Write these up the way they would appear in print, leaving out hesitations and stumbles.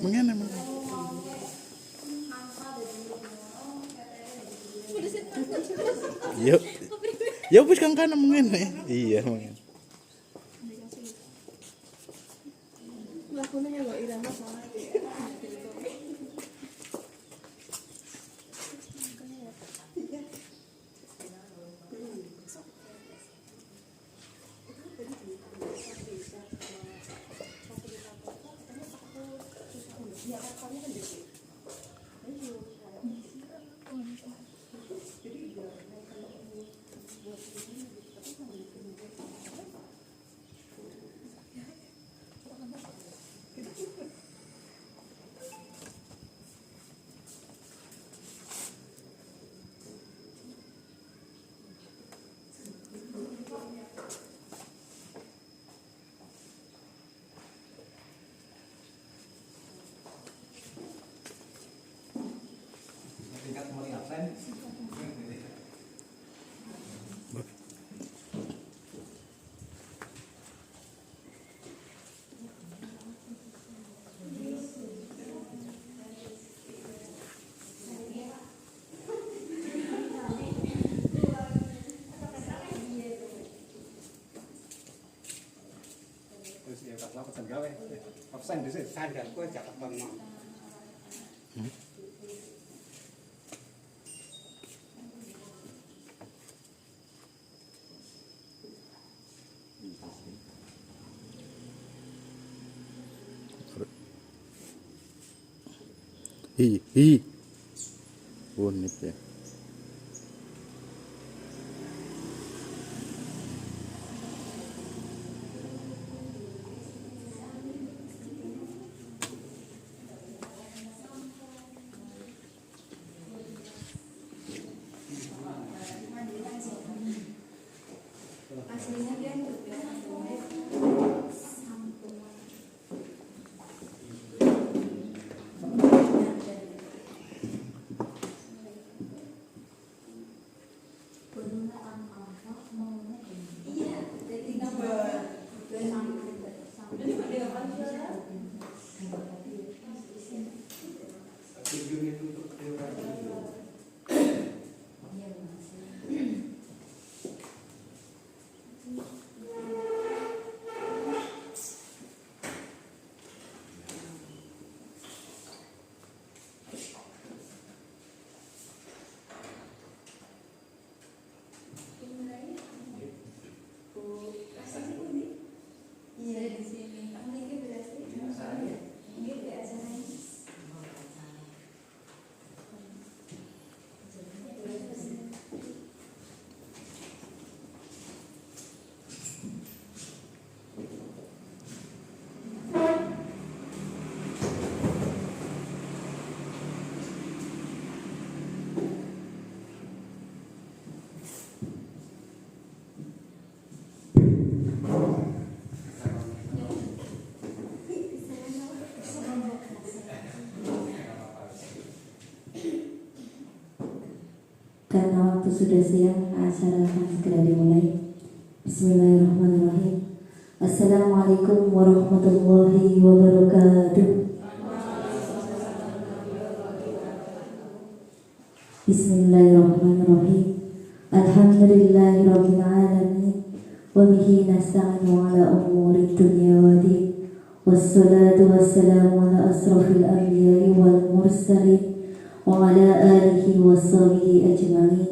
Mengena. Yuk. Ya wis kang kana mengena. Iya, mengena. Lakunya lo irama sama. Pesan gawe, absen dhisik sandalku jak ketemu. Unik ya. Karena waktu sudah siang, acara akan segera dimulai. Bismillahirrahmanirrahim. Assalamualaikum warahmatullahi wabarakatuh. Bismillahirrahmanirrahim. Alhamdulillahirabbil alamin. Wa bihi nasta'inu ala umuri dunya waddin. Wassalatu wassalamu ala asrafil anbiya'i wal mursalin wa ala alihi wa sahbihi ajma'in.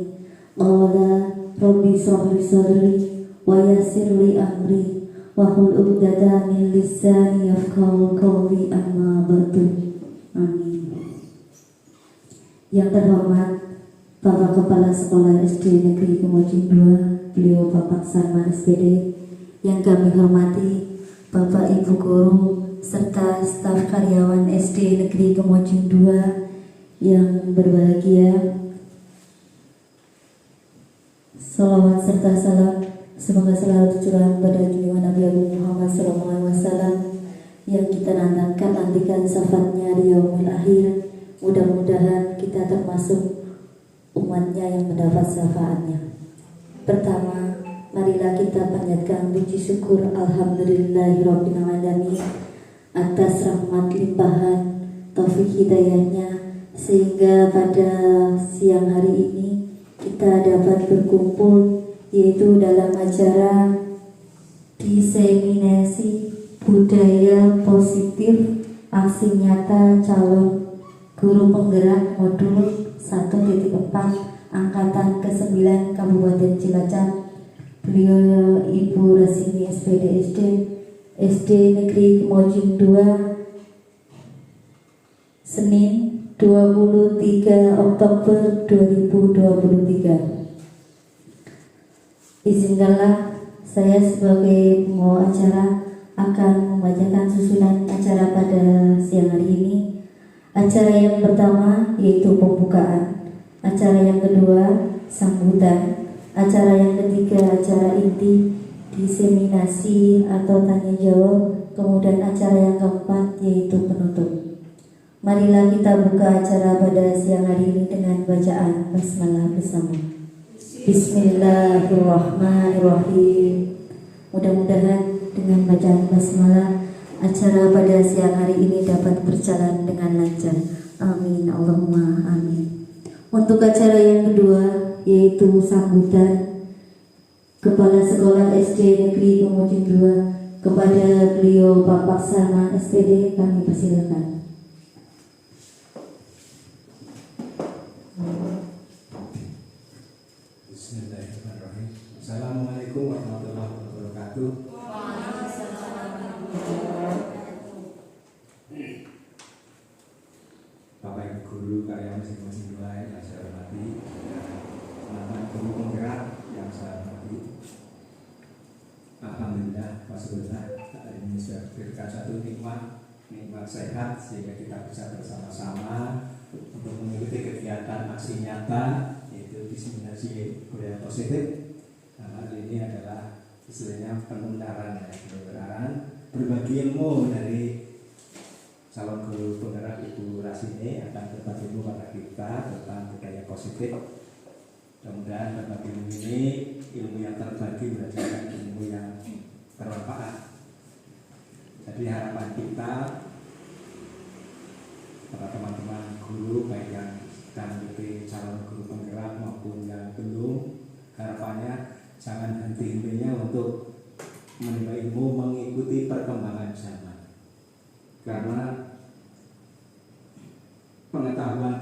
Qala rabbi shrah li sadri wa yassir li amri wahlul 'uqdatam min lisani yafqahu qawli amma ba'du. Amin. Yang terhormat Bapak Kepala Sekolah SD Negeri Kemojing 2, beliau Bapak Sarman SPD. Yang kami hormati Bapak Ibu Guru serta staf karyawan SD Negeri Kemojing 2 yang berbahagia. Salawat serta salam semoga selalu tercurah pada junjungan Nabi Agung Muhammad SAW yang kita nantikan syafaatnya di yaumil akhir. Mudah-mudahan kita termasuk umatnya yang mendapat syafaatnya. Pertama, marilah kita panjatkan puji syukur alhamdulillahirabbil alamin atas rahmat limpahan taufik hidayahnya sehingga pada siang hari ini kita dapat berkumpul yaitu dalam acara diseminasi budaya positif aksi nyata calon guru penggerak modul 1.4 angkatan ke-9 Kabupaten Cilacap. Beliau Ibu Rasimi SPD SD Negeri Kemojing 2, Senin 23 Oktober 2023. Izinkanlah saya sebagai pembawa acara akan membacakan susunan acara pada siang hari ini. Acara yang pertama yaitu pembukaan, acara yang kedua sambutan, acara yang ketiga acara inti diseminasi atau tanya jawab, kemudian acara yang keempat yaitu penutup. Marilah kita buka acara pada siang hari ini dengan bacaan basmalah bersama. Bismillahirrahmanirrahim. Mudah-mudahan dengan bacaan basmalah acara pada siang hari ini dapat berjalan dengan lancar. Amin Allahumma amin. Untuk acara yang kedua yaitu sambutan Kepala Sekolah SD Negeri Kemojing 2 kepada beliau Bapak Sarman SPD, kami persilakan. Bismillahirrahmanirrahim. Assalamualaikum warahmatullahi wabarakatuh. Bapak Ibu Guru karyawan masing-masing yang saya hormati, teman-teman guru penggerak yang saya hormati. Alhamdulillah, Rasulullah hari ini sudah diberikan satu nikmat sehat sehingga kita bisa bersama-sama untuk mengikuti kegiatan aksi nyata yaitu diseminasi budaya positif. Nah, hal ini adalah istilahnya penularan berbagi ilmu dari calon guru penggerak Ibu Rasini akan berbagi ilmu pada kita tentang budaya positif. Mudah-mudahan berbagi ilmu ini ilmu yang terbagi berdasarkan ilmu yang bermanfaat. Jadi harapan kita para teman-teman guru baik yang sedang menjadi calon guru penggerak maupun yang belum, harapannya jangan henti-hentinya untuk menimba ilmu mengikuti perkembangan zaman, karena pengetahuan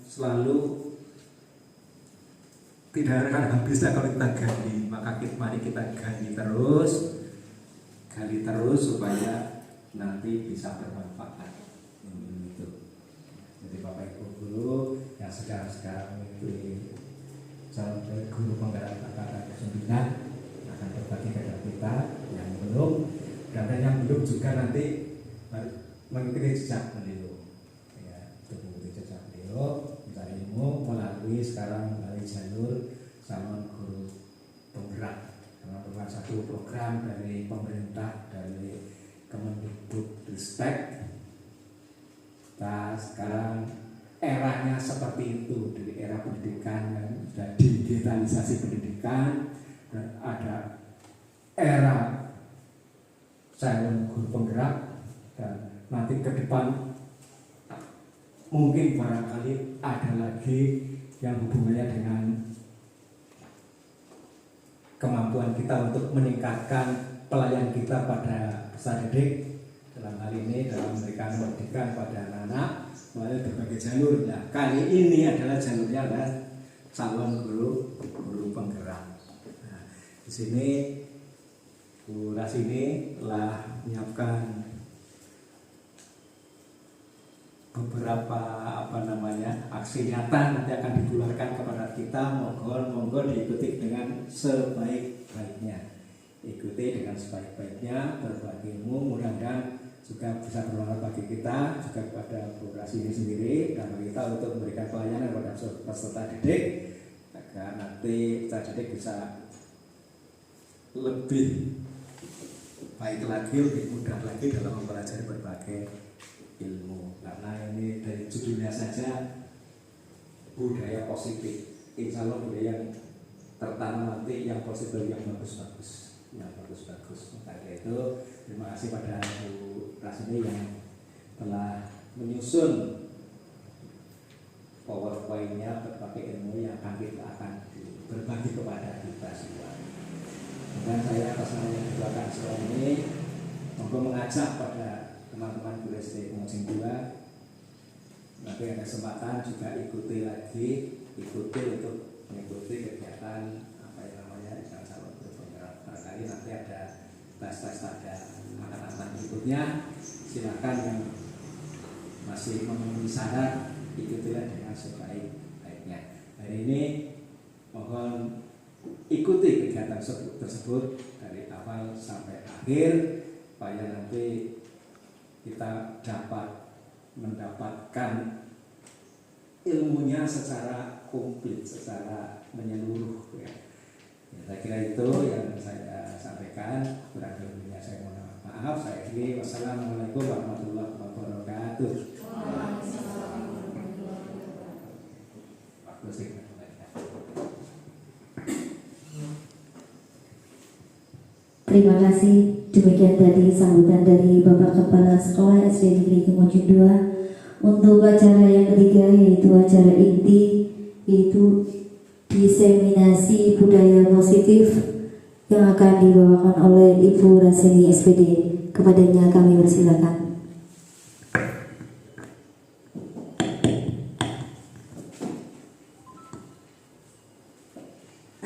selalu tidak akan habisnya kalau kita gali. Maka mari kita gali terus supaya nanti bisa bermanfaat. Jadi Bapak Ibu Guru yang sekarang mengikuti calon guru penggerak angkatan ke-9 akan berbagi kepada kita, yang belum dan yang belum juga nanti mengikuti jejak beliau, ya, untuk mengikuti jejak beliau mencari ilmu melalui jalur calon guru penggerak, karena merupakan satu program dari pemerintah, dari Kemendikbudristek. Nah, sekarang eranya seperti itu, dari era pendidikan yang sudah digitalisasi pendidikan, dan ada era calon guru penggerak, dan nanti ke depan mungkin barangkali ada lagi yang hubungannya dengan kemampuan kita untuk meningkatkan pelayan kita pada peserta didik, dalam hal ini dalam memberikan pendidikan pada anak-anak melalui berbagai jalur. Nah, kali ini adalah jalurnya adalah calon guru penggerak. Nah, Di sini Bu Rasini telah menyiapkan beberapa aksi nyata nanti akan ditularkan kepada kita. Monggo diikuti dengan sebaik-baiknya. Ikuti dengan sebaik-baiknya, berbagi ilmu, mudah-mudahan juga bisa bermanfaat bagi kita, juga kepada Bu Rasini sendiri dan bagi kita untuk memberikan pelayanan kepada peserta didik agar nanti peserta didik bisa lebih baik lagi, lebih mudah lagi dalam mempelajari berbagai ilmu. Karena ini dari judulnya saja budaya positif, insya Allah budaya yang tertanam nanti yang positif, yang bagus-bagus. Maka itu terima kasih pada Bu Rasini yang telah menyusun PowerPoint-nya berbagai ilmu yang akan berbagi kepada kita semua. Dan saya atas nama yang didoakan sekarang ini monggo mengajak pada teman-teman guru SD Pengucing 2, nanti ada kesempatan juga ikuti untuk mengikuti kegiatan calon guru penggerak. Barangkali nanti ada tes ada anak-anak berikutnya, silakan yang masih memenuhi syarat ikutilah dengan sebaik-baiknya. Hari ini mohon ikuti kegiatan tersebut dari awal sampai akhir supaya nanti kita dapat mendapatkan ilmunya secara komplit, secara menyeluruh ya. Saya kira itu yang saya sampaikan. Kurang lebihnya saya mohon maaf. Saya akhiri. Wassalamualaikum warahmatullahi wabarakatuh. Terima kasih. Demikian tadi sambutan dari Bapak Kepala Sekolah SD Negeri Kemucun 2 untuk acara yang ketiga, yaitu acara inti, yaitu diseminasi budaya positif yang akan dibawakan oleh Ibu Rasini SPD. Kepadanya kami persilakan.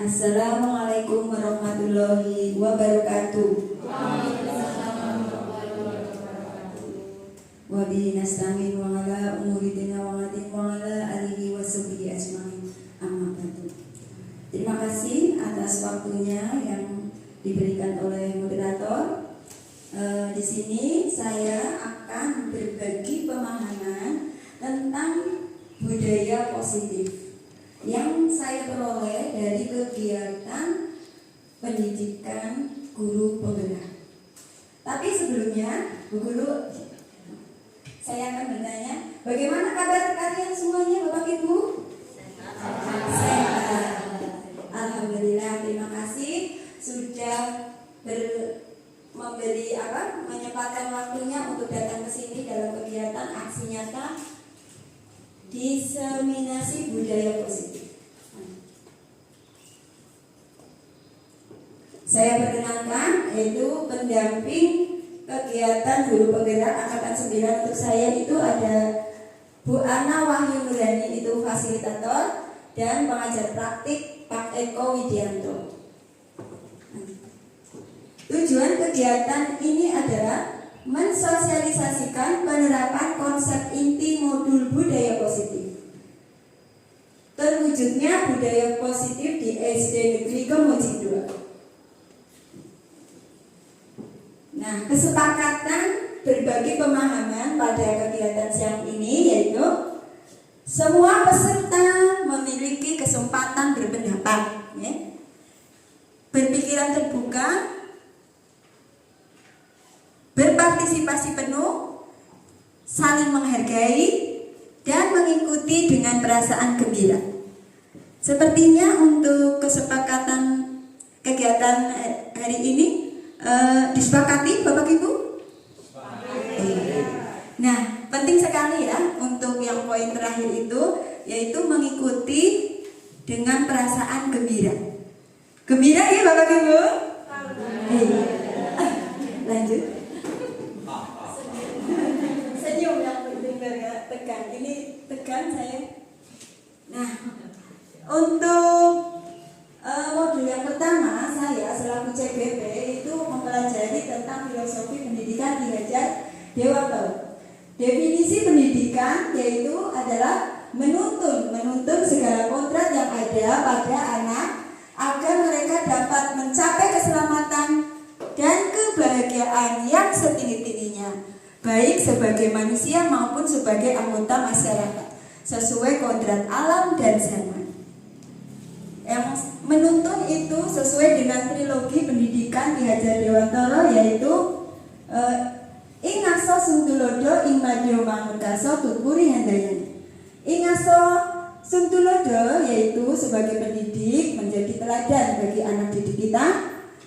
Assalamualaikum warahmatullahi wabarakatuh. Wa bihi nasta'in wa ala umuri dina wa ala alihi wa sahbihi ajmain. Amma ba'du. Terima kasih atas waktunya yang diberikan oleh moderator. Di sini saya akan berbagi pemahaman tentang budaya positif yang saya peroleh dari kegiatan pendidikan guru penggerak. Tapi sebelumnya, Bu Guru, saya akan bertanya, bagaimana kabar kalian semuanya, Bapak Ibu? Sehat. Alhamdulillah, terima kasih sudah menyempatkan waktunya untuk datang ke sini dalam kegiatan aksi nyata diseminasi budaya positif. Saya perkenalkan, yaitu pendamping kegiatan guru penggerak angkatan 9 untuk saya itu ada Bu Ana Wahyu Nurani, itu fasilitator, dan pengajar praktik Pak Eko Widianto. Tujuan kegiatan ini adalah mensosialisasikan penerapan konsep inti modul budaya positif. Terwujudnya budaya positif di SD Negeri Kemucing 2. Nah, kesepakatan berbagi pemahaman pada kegiatan siang ini yaitu semua peserta memiliki kesempatan berpendapat, ya, berpikiran terbuka, berpartisipasi penuh, saling menghargai, dan mengikuti dengan perasaan gembira. Sepertinya untuk kesepakatan kegiatan hari ini disepakati, Bapak Ibu? Nah, penting sekali ya untuk yang poin terakhir itu, yaitu mengikuti dengan perasaan gembira. Gembira ya Bapak Ibu? Lanjut. Senyum yang penting ya, tekan. Ini tekan saya. Nah, untuk modul yang pertama saya filosofi pendidikan Ki Hajar Dewantoro. Definisi pendidikan yaitu adalah menuntun segala kodrat yang ada pada anak agar mereka dapat mencapai keselamatan dan kebahagiaan yang setinggi-tingginya, baik sebagai manusia maupun sebagai anggota masyarakat, sesuai kodrat alam dan zaman. Yang menuntun itu sesuai dengan trilogi pendidikan Ki Hajar Dewantoro, yaitu ing ngaso suntulodo ing madya mangunkaso tuturi handayani. Ing ngaso suntulodo yaitu sebagai pendidik menjadi teladan bagi anak didik kita.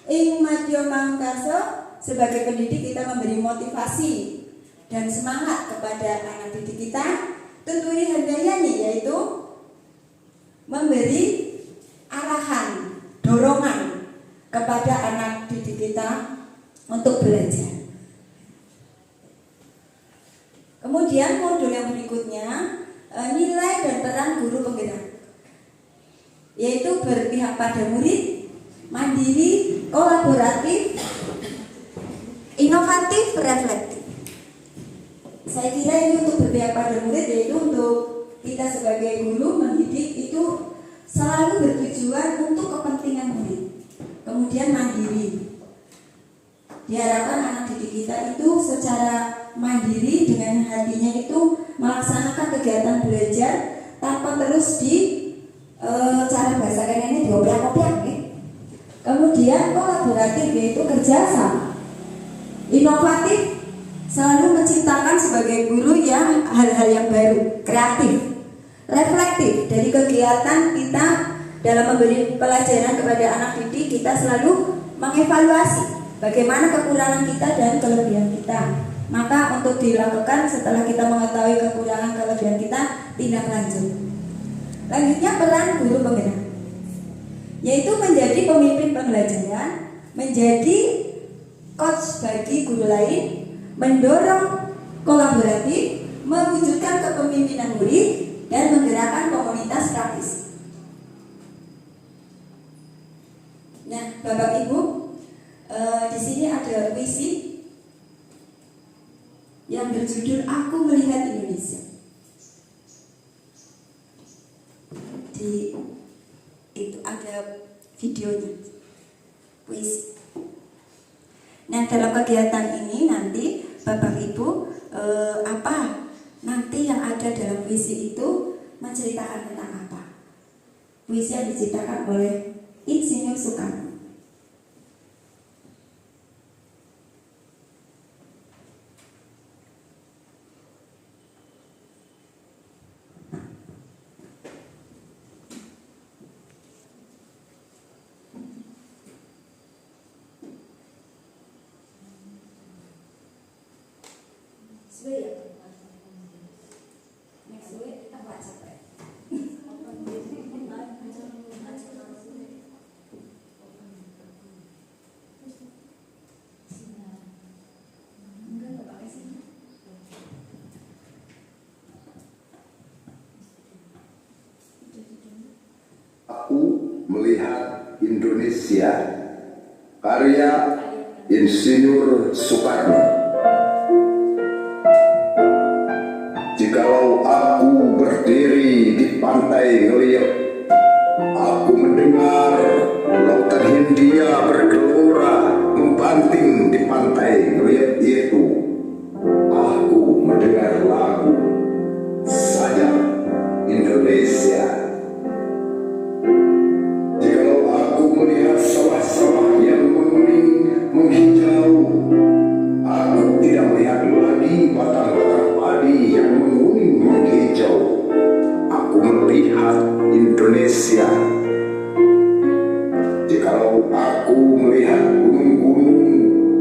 Ing madya mangunkaso sebagai pendidik kita memberi motivasi dan semangat kepada anak didik kita. Tuturi handayani yaitu memberi arahan, dorongan kepada anak didik kita untuk belajar. Kemudian modul yang berikutnya, nilai dan peran guru penggerak, yaitu berpihak pada murid, mandiri, kolaboratif, inovatif, reflektif. Saya kira ini untuk berpihak pada murid, yaitu untuk kita sebagai guru mendidik itu selalu bertujuan untuk kepentingan murid. Kemudian mandiri, diharapkan anak didik kita itu secara mandiri dengan hatinya itu melaksanakan kegiatan belajar tanpa terus cara bahasa ini diobrek-obrek. Kemudian kolaboratif yaitu kerja sama. Inovatif selalu menciptakan sebagai guru yang hal-hal yang baru, kreatif. Reflektif dari kegiatan kita dalam memberi pelajaran kepada anak didik, kita selalu mengevaluasi bagaimana kekurangan kita dan kelebihan kita. Maka untuk dilakukan setelah kita mengetahui kekurangan kelebihan kita, tindak lanjut. Lanjutnya peran guru penggerak, yaitu menjadi pemimpin pembelajaran, menjadi coach bagi guru lain, mendorong kolaboratif, mewujudkan kepemimpinan murid, dan menggerakkan komunitas praktis. Nah, Bapak Ibu, di sini ada puisi yang berjudul Aku Melihat Indonesia. Itu ada videonya, puisi. Nah, dalam kegiatan ini nanti Bapak Ibu apa nanti yang ada dalam puisi itu menceritakan tentang apa? Puisi yang diciptakan oleh Insinyur Soekarno. Aku Melihat Indonesia, karya Insinyur Soekarno. Jikalau aku berdiri di pantai ngeliat, aku mendengar lautan Hindia bergelora membanting di pantai ngeliat itu. Aku mendengar lagu Sayang Indonesia. Melihat sawah-sawah yang menguning menghijau, aku tidak melihat lagi batang-batang padi yang menguning menghijau. Aku melihat Indonesia. Jikalau aku melihat gunung-gunung,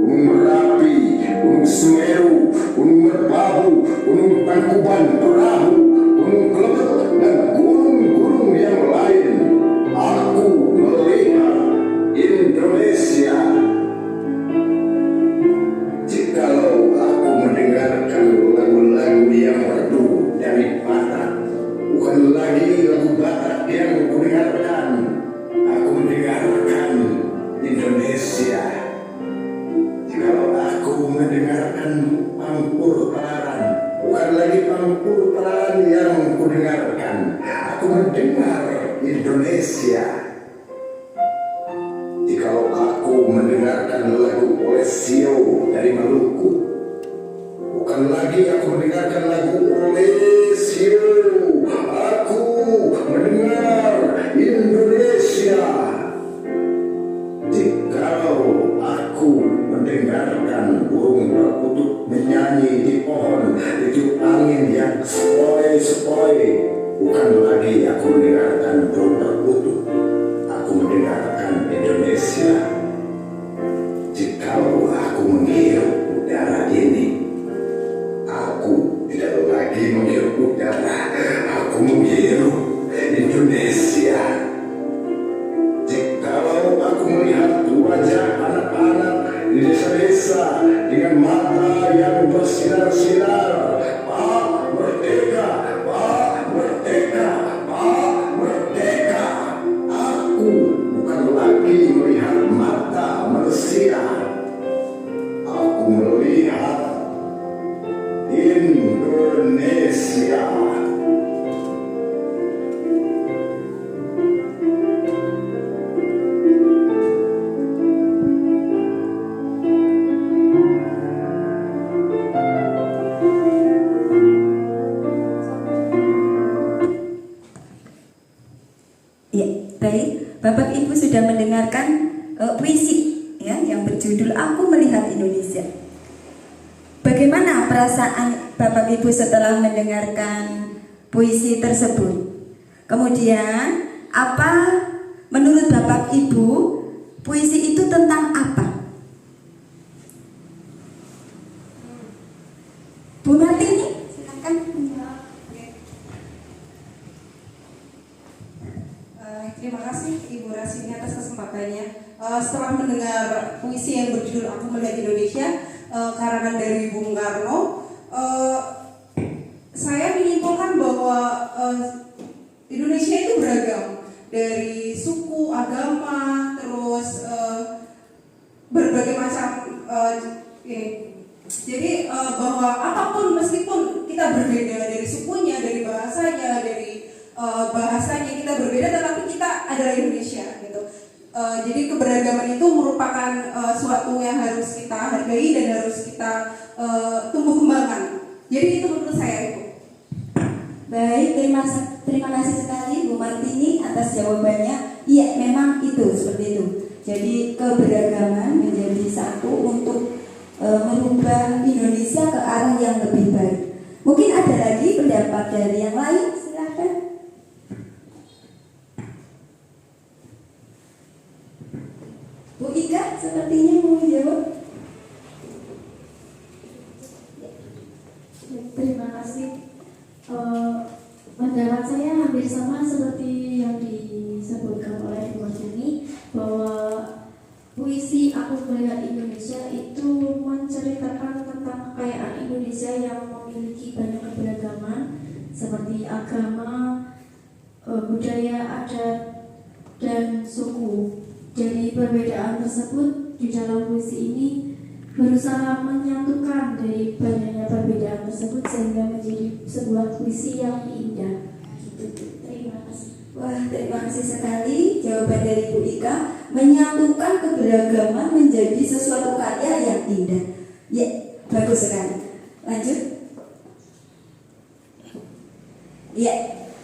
gunung Merapi, gunung Semeru, gunung Merbabu, gunung Tangkuban Perahu, gunung Kelebet dan gunung-gunung yang lain, aku melihat Indonesia. Jikalau aku mendengarkan lagu-lagu yang merdu dari Batak, bukan lagi lagu Batak yang kudengarkan, aku mendengarkan Indonesia. Jikalau aku lagi pangkulan yang kudengarkan. Aku mendengar Indonesia. Jikalau aku mendengarkan lagu Olesio dari Maluku, bukan lagi aku mendengarkan lagu Olesio, aku mendengar Indonesia. Jikalau aku mendengarkan burung perkutut menyanyi di pohon, ditiup angin yang sepoi-sepoi, bukan lagi aku mendengarkan burung perkutut, aku mendengarkan Indonesia. Jikalau aku menghirup udara ini, aku tidak lagi menghirup udara, aku menghirup Indonesia. Jikalau aku melihat wajah anak-anak di desa-desa dengan mata yang bersinar-sinar, Pak Merdeka, Pak Merdeka, Pak Merdeka, aku bukan lagi melihat mata manusia, aku melihat Indonesia. Ya, baik. Bapak Ibu sudah mendengarkan puisi ya yang berjudul Aku Melihat Indonesia. Bagaimana perasaan Bapak Ibu setelah mendengarkan puisi tersebut? Kemudian, apa menurut Bapak Ibu puisi itu tentang apa? Bu Martini, silakan. Terima kasih Ibu Rasini atas kesempatannya. Setelah mendengar puisi yang berjudul Aku Melihat Indonesia, karangan dari Bung Karno, saya menyimpulkan bahwa Indonesia itu beragam, dari suku, agama, terus berbagai macam ini. Jadi bahwa apapun, meskipun kita berbeda dari sukunya, dari bahasanya, kita berbeda, tetapi kita adalah Indonesia gitu. Jadi keberagaman itu merupakan suatu yang harus kita hargai dan harus kita tumbuh kembangkan. Jadi itu menurut saya, Ibu. Baik, terima kasih sekali Bu Martini atas jawabannya. Iya, memang itu seperti itu. Jadi keberagaman menjadi satu untuk merubah Indonesia ke arah yang lebih baik. Mungkin ada lagi pendapat dari yang lain, silakan. Bu Ika sepertinya mau menjawab. Terima kasih. Pendapat saya hampir sama seperti yang disebutkan oleh Bu Martini, bahwa puisi Aku Melihat Indonesia itu menceritakan tentang kekayaan Indonesia yang memiliki banyak keberagaman seperti agama, budaya, adat, dan suku. Dari perbedaan tersebut di dalam puisi ini berusaha menyatukan dari banyaknya perbedaan tersebut sehingga menjadi sebuah puisi yang indah. Gitu. Terima kasih. Wah, terima kasih sekali jawaban dari Bu Ika. Menyatukan keberagaman menjadi sesuatu karya yang indah. Ya, bagus sekali. Lanjut. Ya,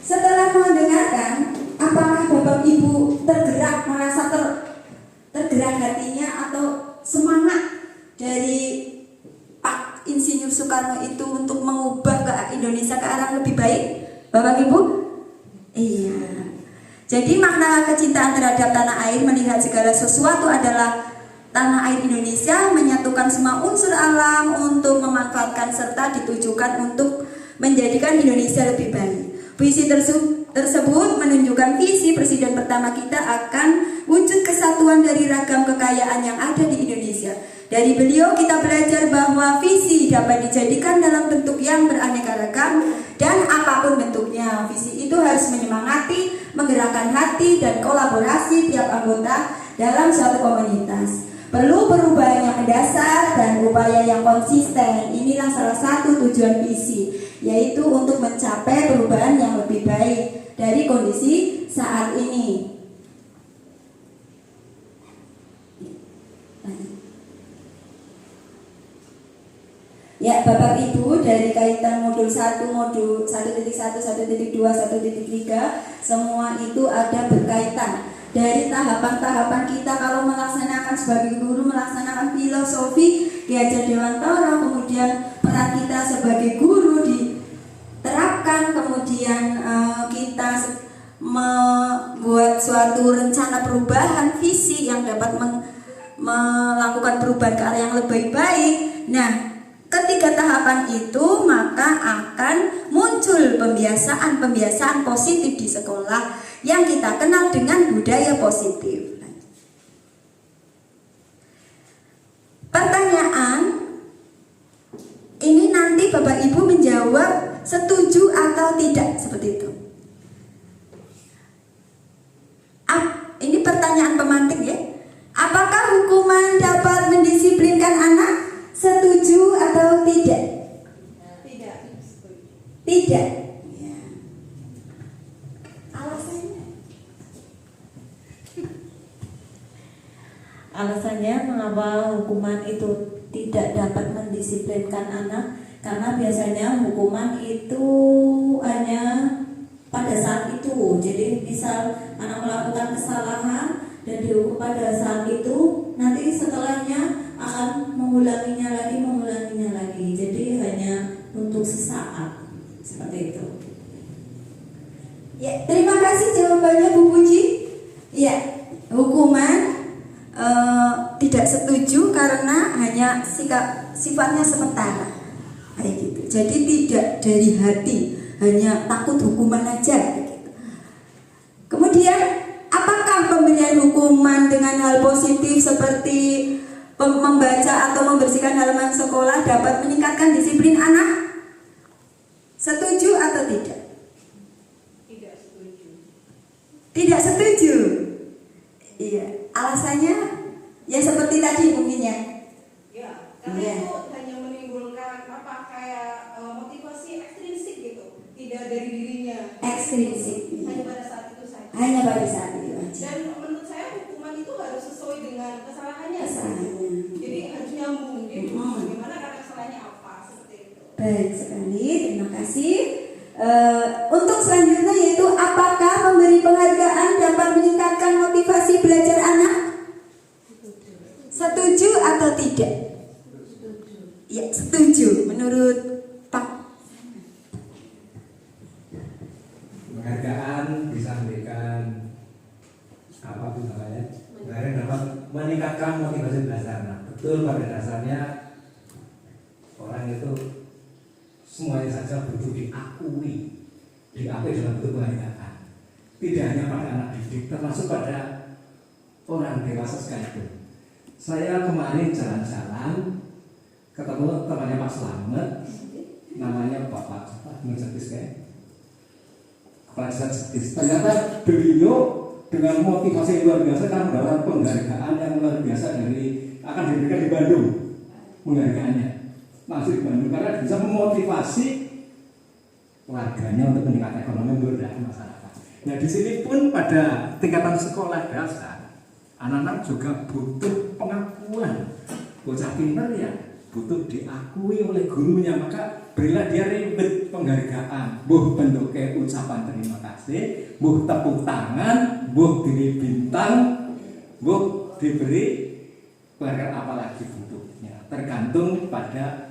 setelah mendengarkan, apakah Bapak Ibu tergerak, merasa tergerak hatinya atau semangat dari Pak Insinyur Soekarno itu untuk mengubah ke Indonesia ke arah lebih baik, Bapak Ibu? Iya. Jadi makna kecintaan terhadap tanah air, melihat segala sesuatu adalah tanah air Indonesia, menyatukan semua unsur alam untuk memanfaatkan serta ditujukan untuk menjadikan Indonesia lebih baik. Puisi tersebut menunjukkan visi Presiden pertama kita akan wujud kesatuan dari ragam kekayaan yang ada di Indonesia. Dari beliau kita belajar bahwa visi dapat dijadikan dalam bentuk yang beraneka ragam dan apapun bentuknya. Visi itu harus menyemangati, menggerakkan hati dan kolaborasi tiap anggota dalam suatu komunitas. Perlu perubahan yang mendasar dan upaya yang konsisten. Inilah salah satu tujuan visi. yaitu untuk mencapai perubahan yang lebih baik dari kondisi saat ini. Ya, Bapak Ibu, dari kaitan modul 1, modul 1.1, 1.2, 1.3, semua itu ada berkaitan. Dari tahapan-tahapan kita kalau melaksanakan sebagai guru, melaksanakan filosofi Ki Hajar Dewantara, kemudian peran kita sebagai guru diterapkan, kemudian kita membuat suatu rencana perubahan visi yang dapat melakukan perubahan ke arah yang lebih baik. Nah, ketiga tahapan itu maka akan muncul pembiasaan positif di sekolah yang kita kenal dengan budaya positif. Pertanyaan ini nanti Bapak Ibu menjawab setuju atau tidak seperti itu. Ini pertanyaan pemantik ya. Apakah hukuman dapat mendisiplinkan anak? Setuju atau tidak? Tidak. Tidak. Ya. Alasannya? Alasannya mengapa hukuman itu tidak dapat mendisiplinkan anak, karena biasanya hukuman itu hanya pada saat itu. Jadi misal anak melakukan kesalahan dan dihukum pada saat itu, nanti setelahnya akan mengulanginya lagi. Jadi hanya untuk sesaat, seperti itu. Ya, terima kasih jawabannya Bu Puji. Ya, hukuman tidak setuju karena hanya sifatnya sementara, kayak gitu. Jadi tidak dari hati, hanya takut hukuman aja, gitu. Kemudian, apakah pemberian hukuman dengan hal positif seperti membaca atau membersihkan halaman sekolah dapat meningkatkan disiplin anak? Setuju atau tidak? Tidak setuju. Tidak setuju. Iya, alasannya ya seperti tadi mungkin ya. Ya, karena Iya. itu hanya menimbulkan kayak motivasi ekstrinsik gitu, tidak dari dirinya. Ekstrinsik. Hanya pada saat itu saja. Hanya pada saat itu aja. Dan menurut saya hukuman itu harus sesuai dengan kesalahannya. Kesalahannya. Jadi harus nyambung. Jadi bagaimana karena kesalahannya apa seperti itu. Baik sekali, terima kasih. Untuk selanjutnya yaitu apakah memberi penghargaan dapat meningkatkan motivasi belajar anak? Setuju atau tidak? Ya, setuju. Menurut Pak. Penghargaan bisa memberikan apa itu namanya? Penghargaan dapat meningkatkan motivasi belajar anak. Betul, pada dasarnya orang itu semuanya saja butuh diakui dalam bentuk penghargaan. Tidak hanya pada anak didik, termasuk pada orang dewasa sekalipun. Saya kemarin jalan-jalan ketemu temannya Pak Slamet, namanya Bapak Menjetis Kepala Jetis. Ternyata beliau dengan motivasi yang luar biasa akan mendapat penghargaan yang luar biasa akan diberikan di Bandung. Penghargaannya langsung di Bandung karena bisa memotivasi warganya untuk meningkatkan ekonomi memberdayakan masyarakat. Nah, di sini pun pada tingkatan sekolah dasar, anak-anak juga butuh pengakuan. Bocah pintar ya butuh diakui oleh gurunya, maka berilah dia ribet penghargaan. Buh bentuknya ucapan terima kasih, buh tepuk tangan, buh diberi bintang, buh diberi penghargaan apalagi bentuknya, tergantung pada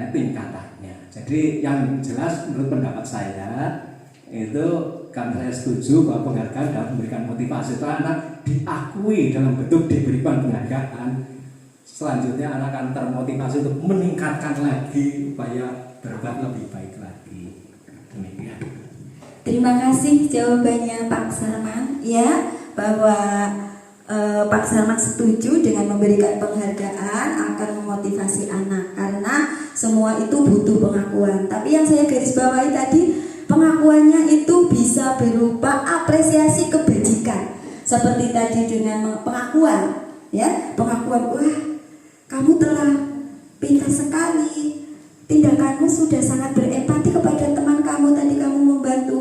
tingkatannya. Jadi yang jelas menurut pendapat saya itu kan saya setuju bahwa penghargaan dapat memberikan motivasi itu anak diakui dalam bentuk diberikan penghargaan. Selanjutnya anak akan termotivasi untuk meningkatkan lagi upaya berbuat lebih baik lagi. Demikian. Terima kasih jawabannya Pak Sarman ya, bahwa Pak Sarman setuju dengan memberikan penghargaan akan memotivasi anak karena semua itu butuh pengakuan. Tapi yang saya garis bawahi tadi, pengakuannya itu bisa berupa apresiasi kebajikan. Seperti tadi dengan pengakuan, ya, pengakuan, wah kamu telah pintar sekali, tindakanmu sudah sangat berempati kepada teman kamu. Tadi kamu membantu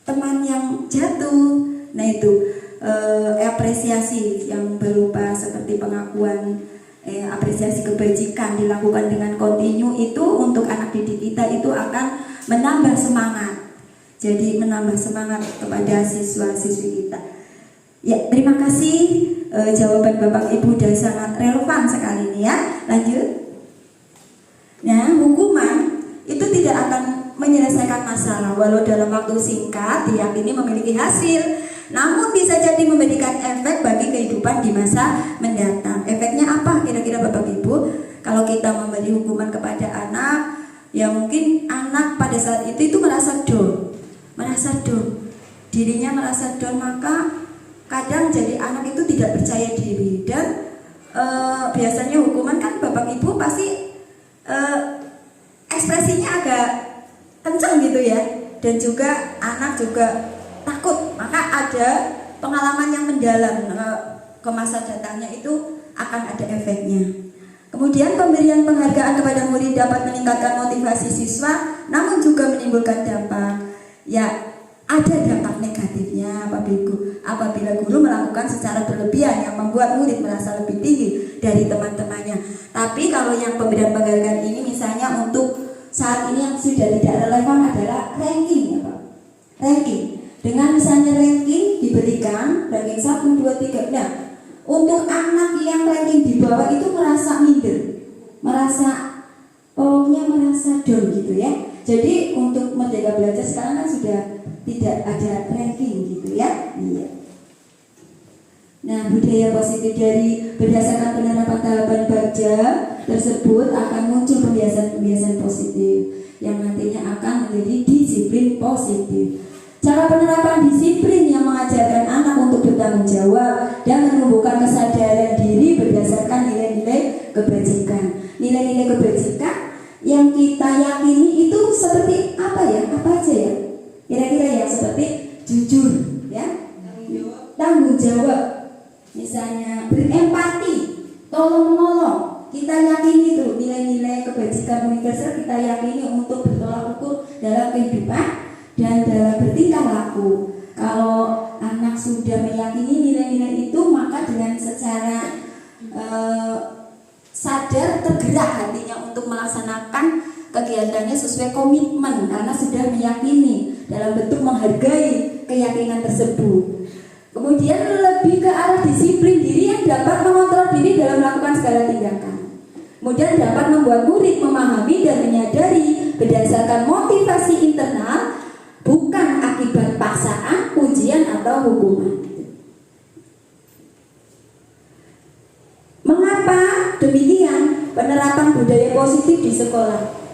teman yang jatuh. Nah itu apresiasi yang berupa seperti pengakuan, apresiasi kebajikan dilakukan dengan kontinu itu untuk anak didik kita itu akan menambah semangat. Jadi menambah semangat kepada siswa-siswi kita. Ya, terima kasih. Jawaban Bapak Ibu sudah sangat relevan sekali ini ya. Lanjut. Nah, hukuman itu tidak akan menyelesaikan masalah walau dalam waktu singkat diyakini memiliki hasil, namun bisa jadi memberikan efek bagi kehidupan di masa mendatang. Efeknya apa kira-kira Bapak Ibu? Kalau kita memberi hukuman kepada anak, ya mungkin anak pada saat itu merasa down, dirinya merasa down, maka kadang jadi anak itu tidak percaya diri dan biasanya hukuman kan Bapak Ibu pasti ekspresinya agak kencang gitu ya, dan juga anak juga takut, maka ada pengalaman yang mendalam ke masa datangnya itu akan ada efeknya. Kemudian pemberian penghargaan kepada murid dapat meningkatkan motivasi siswa, namun juga menimbulkan dampak. Ya, ada dampak negatifnya Bapak Ibu apabila guru melakukan secara berlebihan yang membuat murid merasa lebih tinggi dari teman-temannya. Tapi kalau yang pemberian penghargaan ini misalnya untuk saat ini yang sudah tidak relevan adalah ranking ya Pak. Ranking. Dengan misalnya ranking diberikan ranking 1, 2, 3. Nah, untuk anak yang ranking di bawah itu merasa minder, merasa down gitu ya. Jadi untuk Merdeka Belajar sekarang kan sudah tidak ada ranking gitu ya. Iya. Nah, budaya positif dari berdasarkan penerapan tahapan Bagja tersebut akan muncul pembiasaan-pembiasaan positif yang nantinya akan menjadi disiplin positif. Cara penerapan disiplin yang mengajarkan anak untuk bertanggung jawab dan menumbuhkan kesadaran diri berdasarkan nilai-nilai kebajikan. Nilai-nilai kebajikan yang kita yakini itu seperti apa ya? Apa aja ya? Kira-kira ya seperti jujur, ya, tanggung jawab, misalnya berempati, tolong menolong. Kita yakini itu nilai-nilai kebajikan universal, kita yakini untuk bertolak ukur dalam kehidupan dan dalam bertingkah laku. Kalau anak sudah meyakini nilai-nilai itu, maka dengan secara sadar tergerak hatinya untuk melaksanakan kegiatannya sesuai komitmen karena sudah meyakini dalam bentuk menghargai keyakinan tersebut. Kemudian lebih ke arah disiplin diri yang dapat mengontrol diri dalam melakukan segala tindakan. Kemudian dapat membuat murid memahami dan menyadari berdasarkan motivasi internal, bukan akibat paksaan, ujian atau hukuman. Mengapa demikian penerapan budaya positif di sekolah?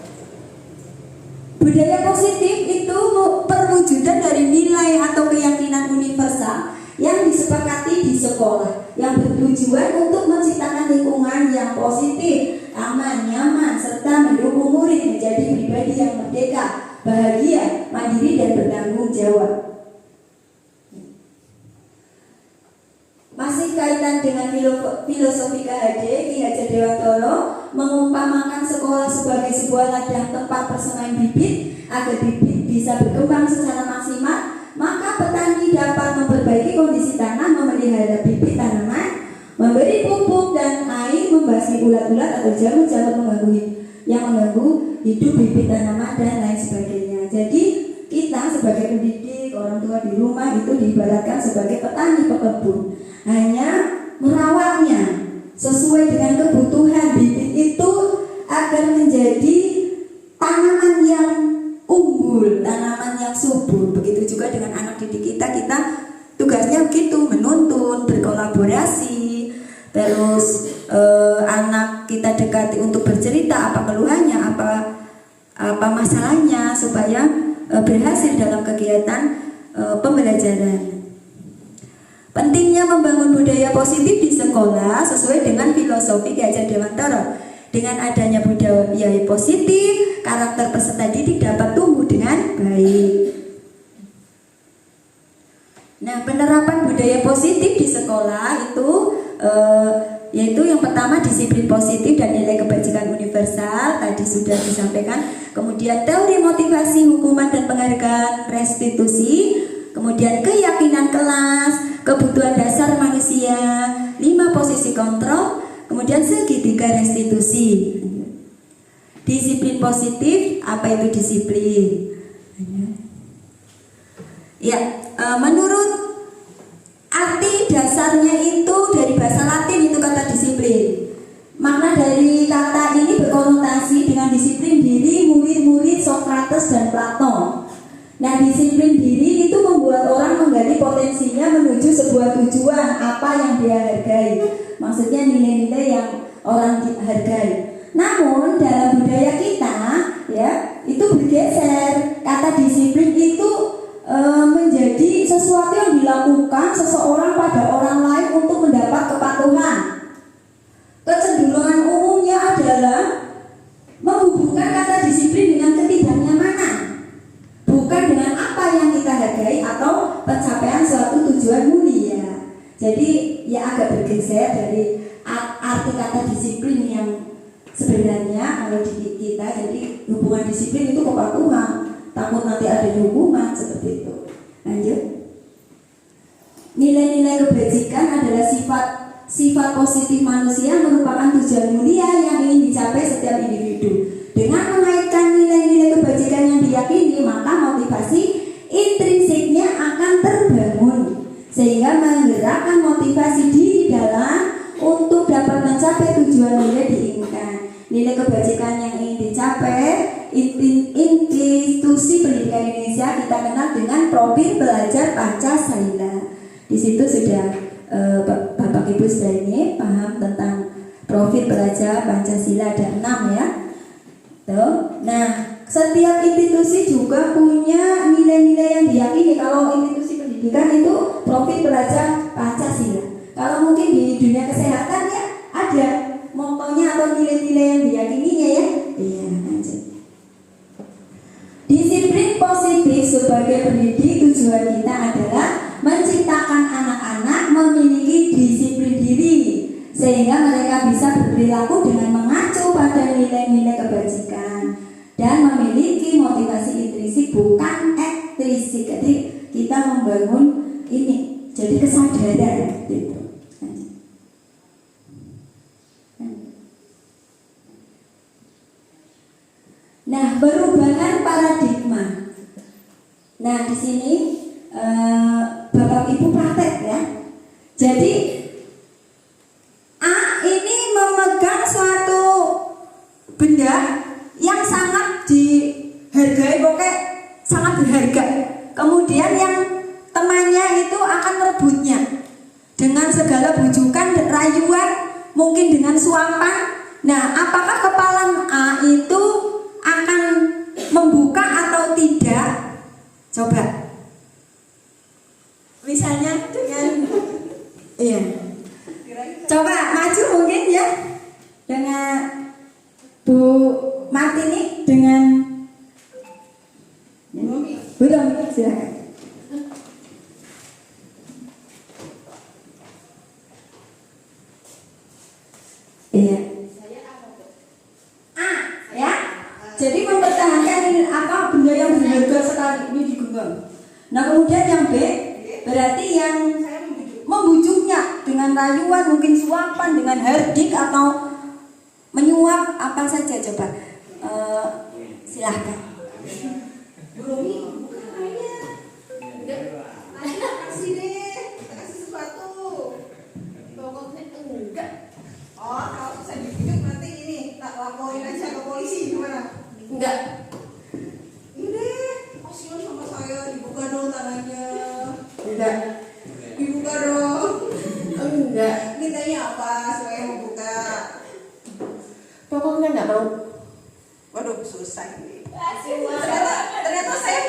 Budaya positif itu perwujudan dari nilai atau keyakinan universal yang disepakati di sekolah yang bertujuan untuk menciptakan lingkungan yang positif, aman, nyaman, serta mendukung murid menjadi pribadi yang merdeka, bahagia, mandiri, dan bertanggung jawab. Masih kaitan dengan filosofi KHD, Ki Hajar Dewantoro mengumpamakan sekolah sebagai sebuah ladang tempat persemaian bibit agar bibit bisa berkembang secara maksimal. Maka petani dapat memperbaiki kondisi tanah, memelihara bibit tanaman, memberi pupuk dan air, membasmi ulat-ulat atau jamur-jamur yang mengganggu hidup bibit tanaman dan lain sebagainya. Jadi kita sebagai pendidik, orang tua di rumah itu diibaratkan sebagai petani pekebun, hanya merawatnya sesuai dengan kebutuhan bibit itu agar menjadi tanaman yang unggul, tanaman yang subur. Begitu juga dengan anak didik kita tugasnya begitu, menuntun, berkolaborasi. Terus anak kita dekati untuk bercerita apa keluhannya, apa masalahnya supaya berhasil dalam kegiatan pembelajaran. Pentingnya membangun budaya positif di sekolah sesuai dengan filosofi Ki Hajar Dewantoro. Dengan adanya budaya positif, karakter peserta didik dapat tumbuh dengan baik. Nah, penerapan budaya positif di sekolah itu yaitu yang pertama disiplin positif dan nilai kebajikan universal tadi sudah disampaikan. Kemudian teori motivasi, hukuman dan penghargaan, restitusi. Kemudian keyakinan kelas, kebutuhan dasar manusia, 5 posisi kontrol. Kemudian segitiga restitusi. Disiplin positif, apa itu disiplin? Ya, menurut arti dasarnya itu dari bahasa Latin itu kata disiplin. Makna dari kata ini berkonotasi dengan disiplin diri murid-murid Sokrates dan Plato. Nah, disiplin diri itu membuat orang menggali potensinya menuju sebuah tujuan apa yang dia hargai. Maksudnya nilai-nilai yang orang hargai. Namun dalam budaya kita ya itu bergeser. Kata disiplin itu menjadi sesuatu yang dilakukan seseorang pada orang lain untuk mendapat kepatuhan. Kecenderungan umumnya adalah menghubungkan kata disiplin dengan ketidaknyamanan, bukan dengan apa yang kita hargai atau pencapaian suatu tujuan mulia. Jadi ya agak bergeser dari arti kata disiplin yang sebenarnya kalau di kita. Jadi hubungan disiplin itu kepatuhan, takut nanti ada hukuman seperti itu. Lanjut. Nilai-nilai kebajikan adalah sifat positif manusia, merupakan tujuan mulia yang ingin dicapai setiap individu. Dengan mengaitkan nilai-nilai kebajikan yang diyakini, maka motivasi intrinsiknya akan terbangun, sehingga menggerakkan motivasi diri dalam untuk dapat mencapai tujuan mulia diinginkan. Nilai kebajikan yang ingin dicapai, institusi pendidikan Indonesia kita kenal dengan profil belajar Pancasila. Di situ sudah Bapak Ibu sudah ini paham tentang profil belajar Pancasila, ada 6 ya. Tuh. Nah, setiap institusi juga punya nilai-nilai yang diyakini. Kalau institusi pendidikan itu profil belajar Pancasila. Kalau mungkin di dunia kesehatan ya ada motonya atau nilai-nilai yang diyakininya ya. Iya, lanjut. Disiplin positif sebagai pendidik, tujuan kita adalah menciptakan anak-anak memiliki disiplin diri sehingga mereka bisa berperilaku dengan mengacu pada nilai-nilai kebajikan dan memiliki motivasi intrinsik bukan ekstrinsik. Jadi kita membangun ini jadi kesadaran gitu. Nah, perubahan paradigma. Nah, di sini Bapak Ibu praktek ya. Jadi A ini memegang suatu benda yang sangat dihargai, pokoknya sangat berharga. Kemudian yang temannya itu akan merebutnya dengan segala bujukan, rayuan, mungkin dengan suapan. Nah, apakah kepala A itu akan membuka atau tidak? Coba. Misalnya dengan coba maju mungkin ya dengan Bu Martini dengan Bu Romi, silakan. Iya. A ya. Jadi mempertahankan apa benda yang berharga sekali ini digenggam. Nah, kemudian yang B berarti yang membujuknya dengan rayuan, mungkin suapan, dengan hardik atau menyuap apa saja coba. Silahkan. Kasih deh, kasih sesuatu. Pokoknya enggak. Oh, kalau saya dibujuk nanti ini tak laporin aja ke polisi gimana? Enggak. Ini kasihan sama saya, dibuka dong tangannya. Enggak. Dibuka dong. Enggak. Mintanya apa supaya membuka? Pokoknya enggak mau. Waduh, susah ini. Ternyata saya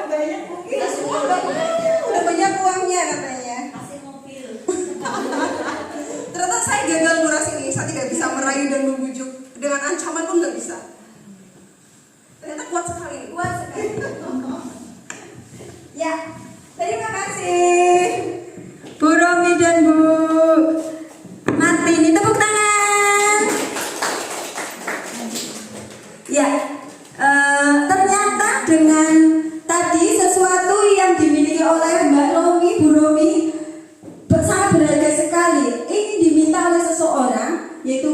banyak mungkin. Udah banyak uangnya katanya. kasih mobil. Ternyata saya gagal nguras ini. Saya tidak bisa merayu dan membujuk. Dengan ancaman pun nggak bisa. Ternyata kuat sekali. Kuat sekali. Ya, terima kasih Bu Romi dan Bu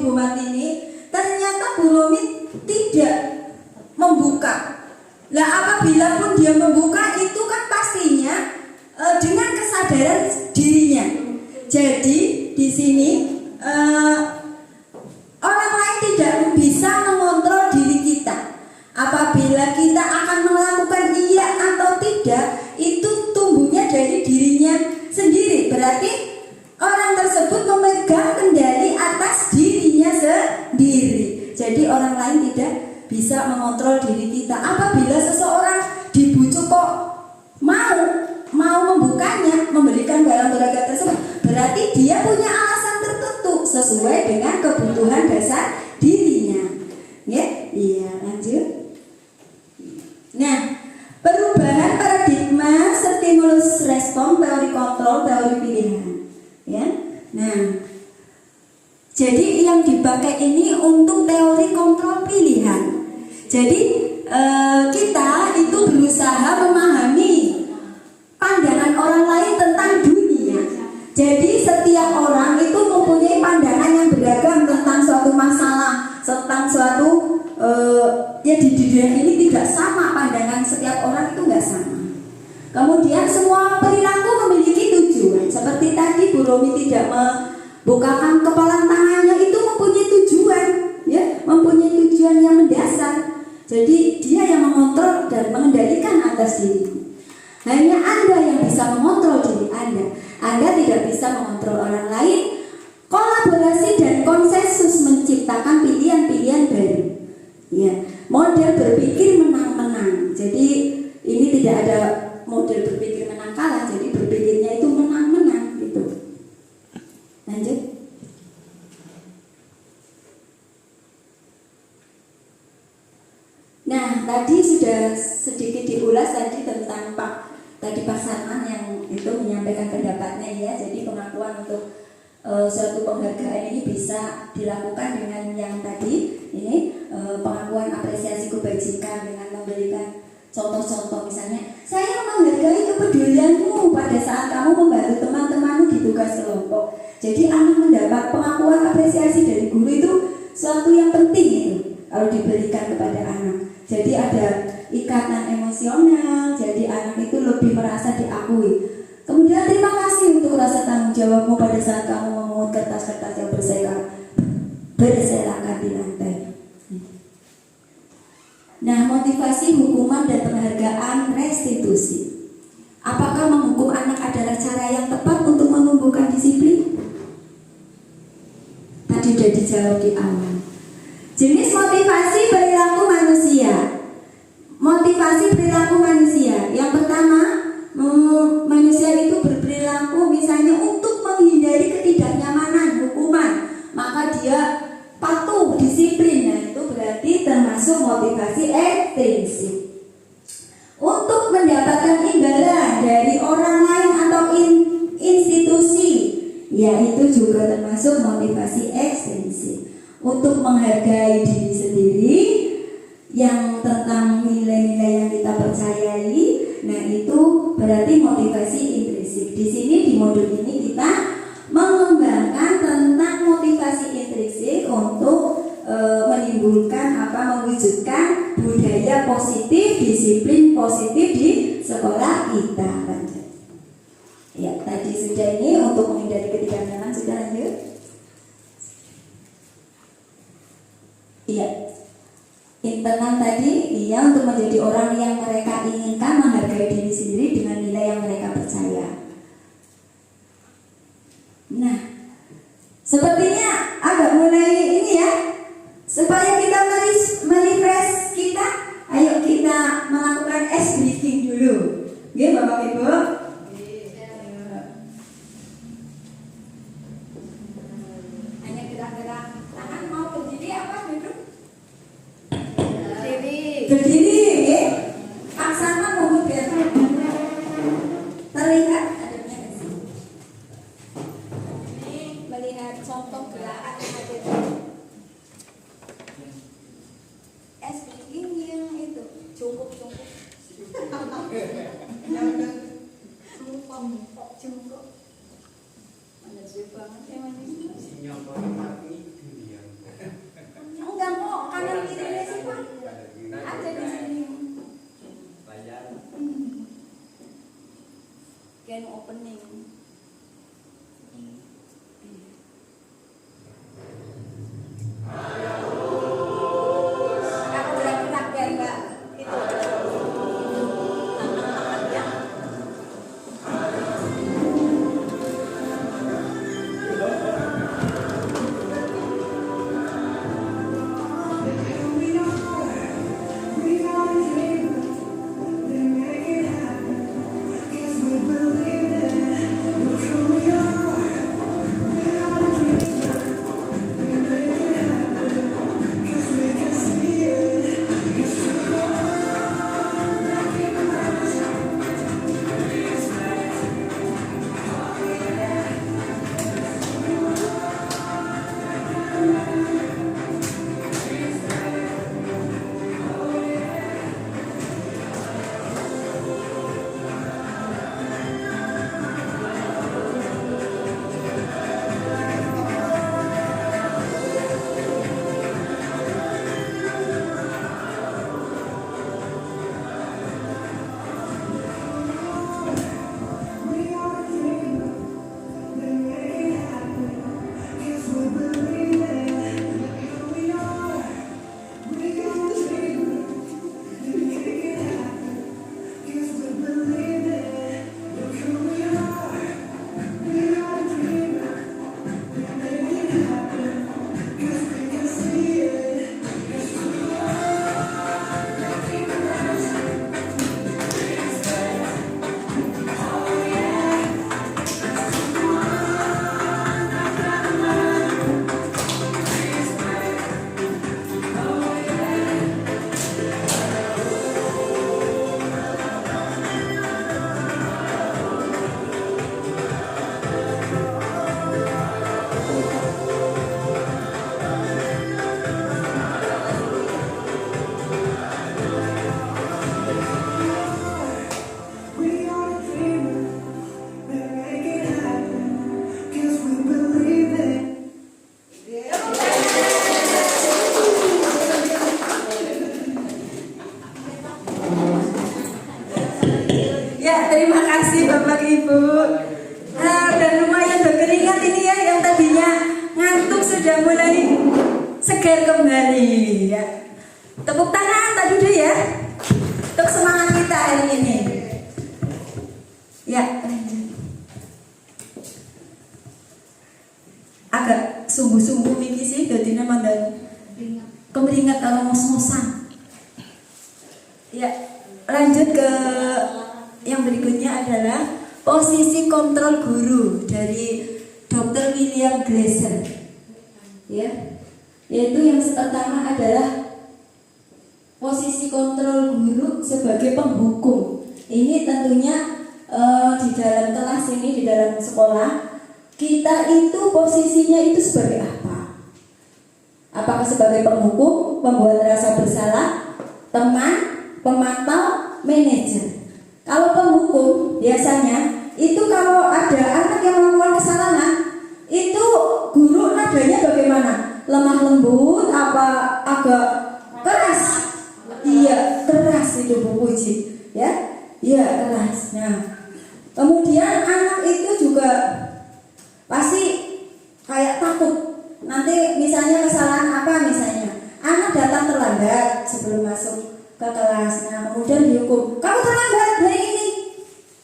Ibu Martini, ternyata Bu Romi tidak membuka. Nah, apabila pun dia membuka itu kan pastinya dengan kesadaran dirinya. Jadi di sini orang lain tidak bisa mengontrol diri kita. Apabila kita akan melakukan iya atau tidak, itu tumbuhnya dari dirinya sendiri. Berarti orang tersebut memegang kendali atas dirinya sendiri. Jadi orang lain tidak bisa mengontrol diri kita. Apabila seseorang dibujuk kok mau membukanya, memberikan barang berharga tersebut, berarti dia punya alasan tertentu sesuai dengan kebutuhan dasar dirinya. Ya, iya, lanjut. Nah, perubahan paradigma, stimulus respon, teori kontrol, teori pilihan. Ya, nah, jadi yang dipakai ini untuk teori kontrol pilihan. Jadi kita itu berusaha memahami pandangan orang lain tentang dunia. Jadi setiap orang itu mempunyai pandangan yang beragam tentang suatu masalah, tentang suatu ya di dunia ini tidak sama, pandangan setiap orang itu nggak sama. Kemudian semua perilaku memiliki tujuan. Seperti tadi Bu Romi tidak membukakan kepala tangannya, itu mempunyai tujuan, ya, mempunyai tujuan yang mendasar. Jadi dia yang mengontrol dan mengendalikan atas diri. Hanya Anda yang bisa mengontrol diri Anda. Anda tidak bisa mengontrol orang lain. Kolaborasi dan konsensus menciptakan pilihan-pilihan baru. Ya, model berpikir menang-menang. Jadi ini tidak ada model berpikir menang kalah. Jadi berpikirnya itu menang-menang gitu. Lanjut. Nah, tadi sudah sedikit diulas tadi tentang Pak Sarman yang itu menyampaikan pendapatnya ya. Jadi pengakuan untuk suatu penghargaan ini bisa dilakukan dengan yang tadi ini pengakuan apresiasi kebajikan dengan memberikan contoh-contoh, misalnya saya menghargai kepedulianmu pada saat kamu membantu teman-temanmu di tugas kelompok. Jadi anak mendapat pengakuan apresiasi dari guru itu suatu yang penting itu kalau diberikan kepada anak. Jadi ada ikatan emosional, jadi anak itu lebih merasa diakui. Kemudian terima kasih untuk rasa tanggung jawabmu pada saat kamu memungut kertas-kertas yang berserakan di lantai. Nah, motivasi, hukuman, dan penghargaan restitusi. Apakah menghukum anak adalah cara yang tepat untuk menumbuhkan disiplin? Tadi sudah dijawab di awal. Jenis motivasi perilaku manusia. Motivasi perilaku manusia. Yang pertama, manusia itu berperilaku misalnya untuk menghindari ketidaknyamanan, hukuman, maka dia patuh, disiplin. Nah, itu berarti termasuk motivasi ekstrinsik. Untuk mendapatkan imbalan dari orang lain atau institusi, yaitu juga termasuk motivasi ekstrinsik. Untuk menghargai diri sendiri, yang tentang nilai-nilai yang kita percayai, nah itu berarti motivasi intrinsik. Di sini di modul ini kita mengembangkan tentang motivasi intrinsik untuk menimbulkan mewujudkan budaya positif, disiplin positif di sekolah kita. Ya, tadi sudah ini untuk menghindari ketidaknyamanan sudah lanjut. Iya. Internal tadi, iya, untuk menjadi orang yang mereka inginkan, menghargai diri sendiri dengan nilai yang mereka percaya. Nah, sepertinya agak mulai ini ya, supaya kita merefresh kita, ayo kita melakukan ice breathing dulu. Oke, Bapak Ibu. Hanya gerak-gerak tangan, mau berdiri apa duduk? Berdiri, ya. Aksana mohon biar terlihat adanya di sini. Ini melihat contoh gerakan yang ada di SBG yang itu cukup. Jungkok. Mana sih banget yang ini? sudah mulai segar kembali ya. Tepuk tangan tadi dulu ya untuk semangat kita hari ini. Ya, agak sungguh-sungguh mikir sih, jadi mandang kemeringat kalau ngos-ngosan. Ya, lanjut ke yang berikutnya adalah posisi kontrol guru dari Dr. William Glasser. Ya, yaitu yang pertama adalah posisi kontrol guru sebagai penghukum. Ini tentunya di dalam kelas ini, di dalam sekolah kita itu posisinya itu sebagai apa? Apakah sebagai penghukum, pembuat rasa bersalah, teman, pemantau, manajer? Kalau penghukum biasanya itu kalau ada anak yang melakukan kesalahan, itu guru nadanya bagaimana? Lemah lembut apa agak keras? Iya, keras itu Bu Puji, ya. Iya, keras. Nah, kemudian anak itu juga pasti kayak takut. Nanti misalnya kesalahan apa misalnya, anak datang terlambat sebelum masuk ke kelas. Nah, kemudian dihukum, kamu terlambat hari ini.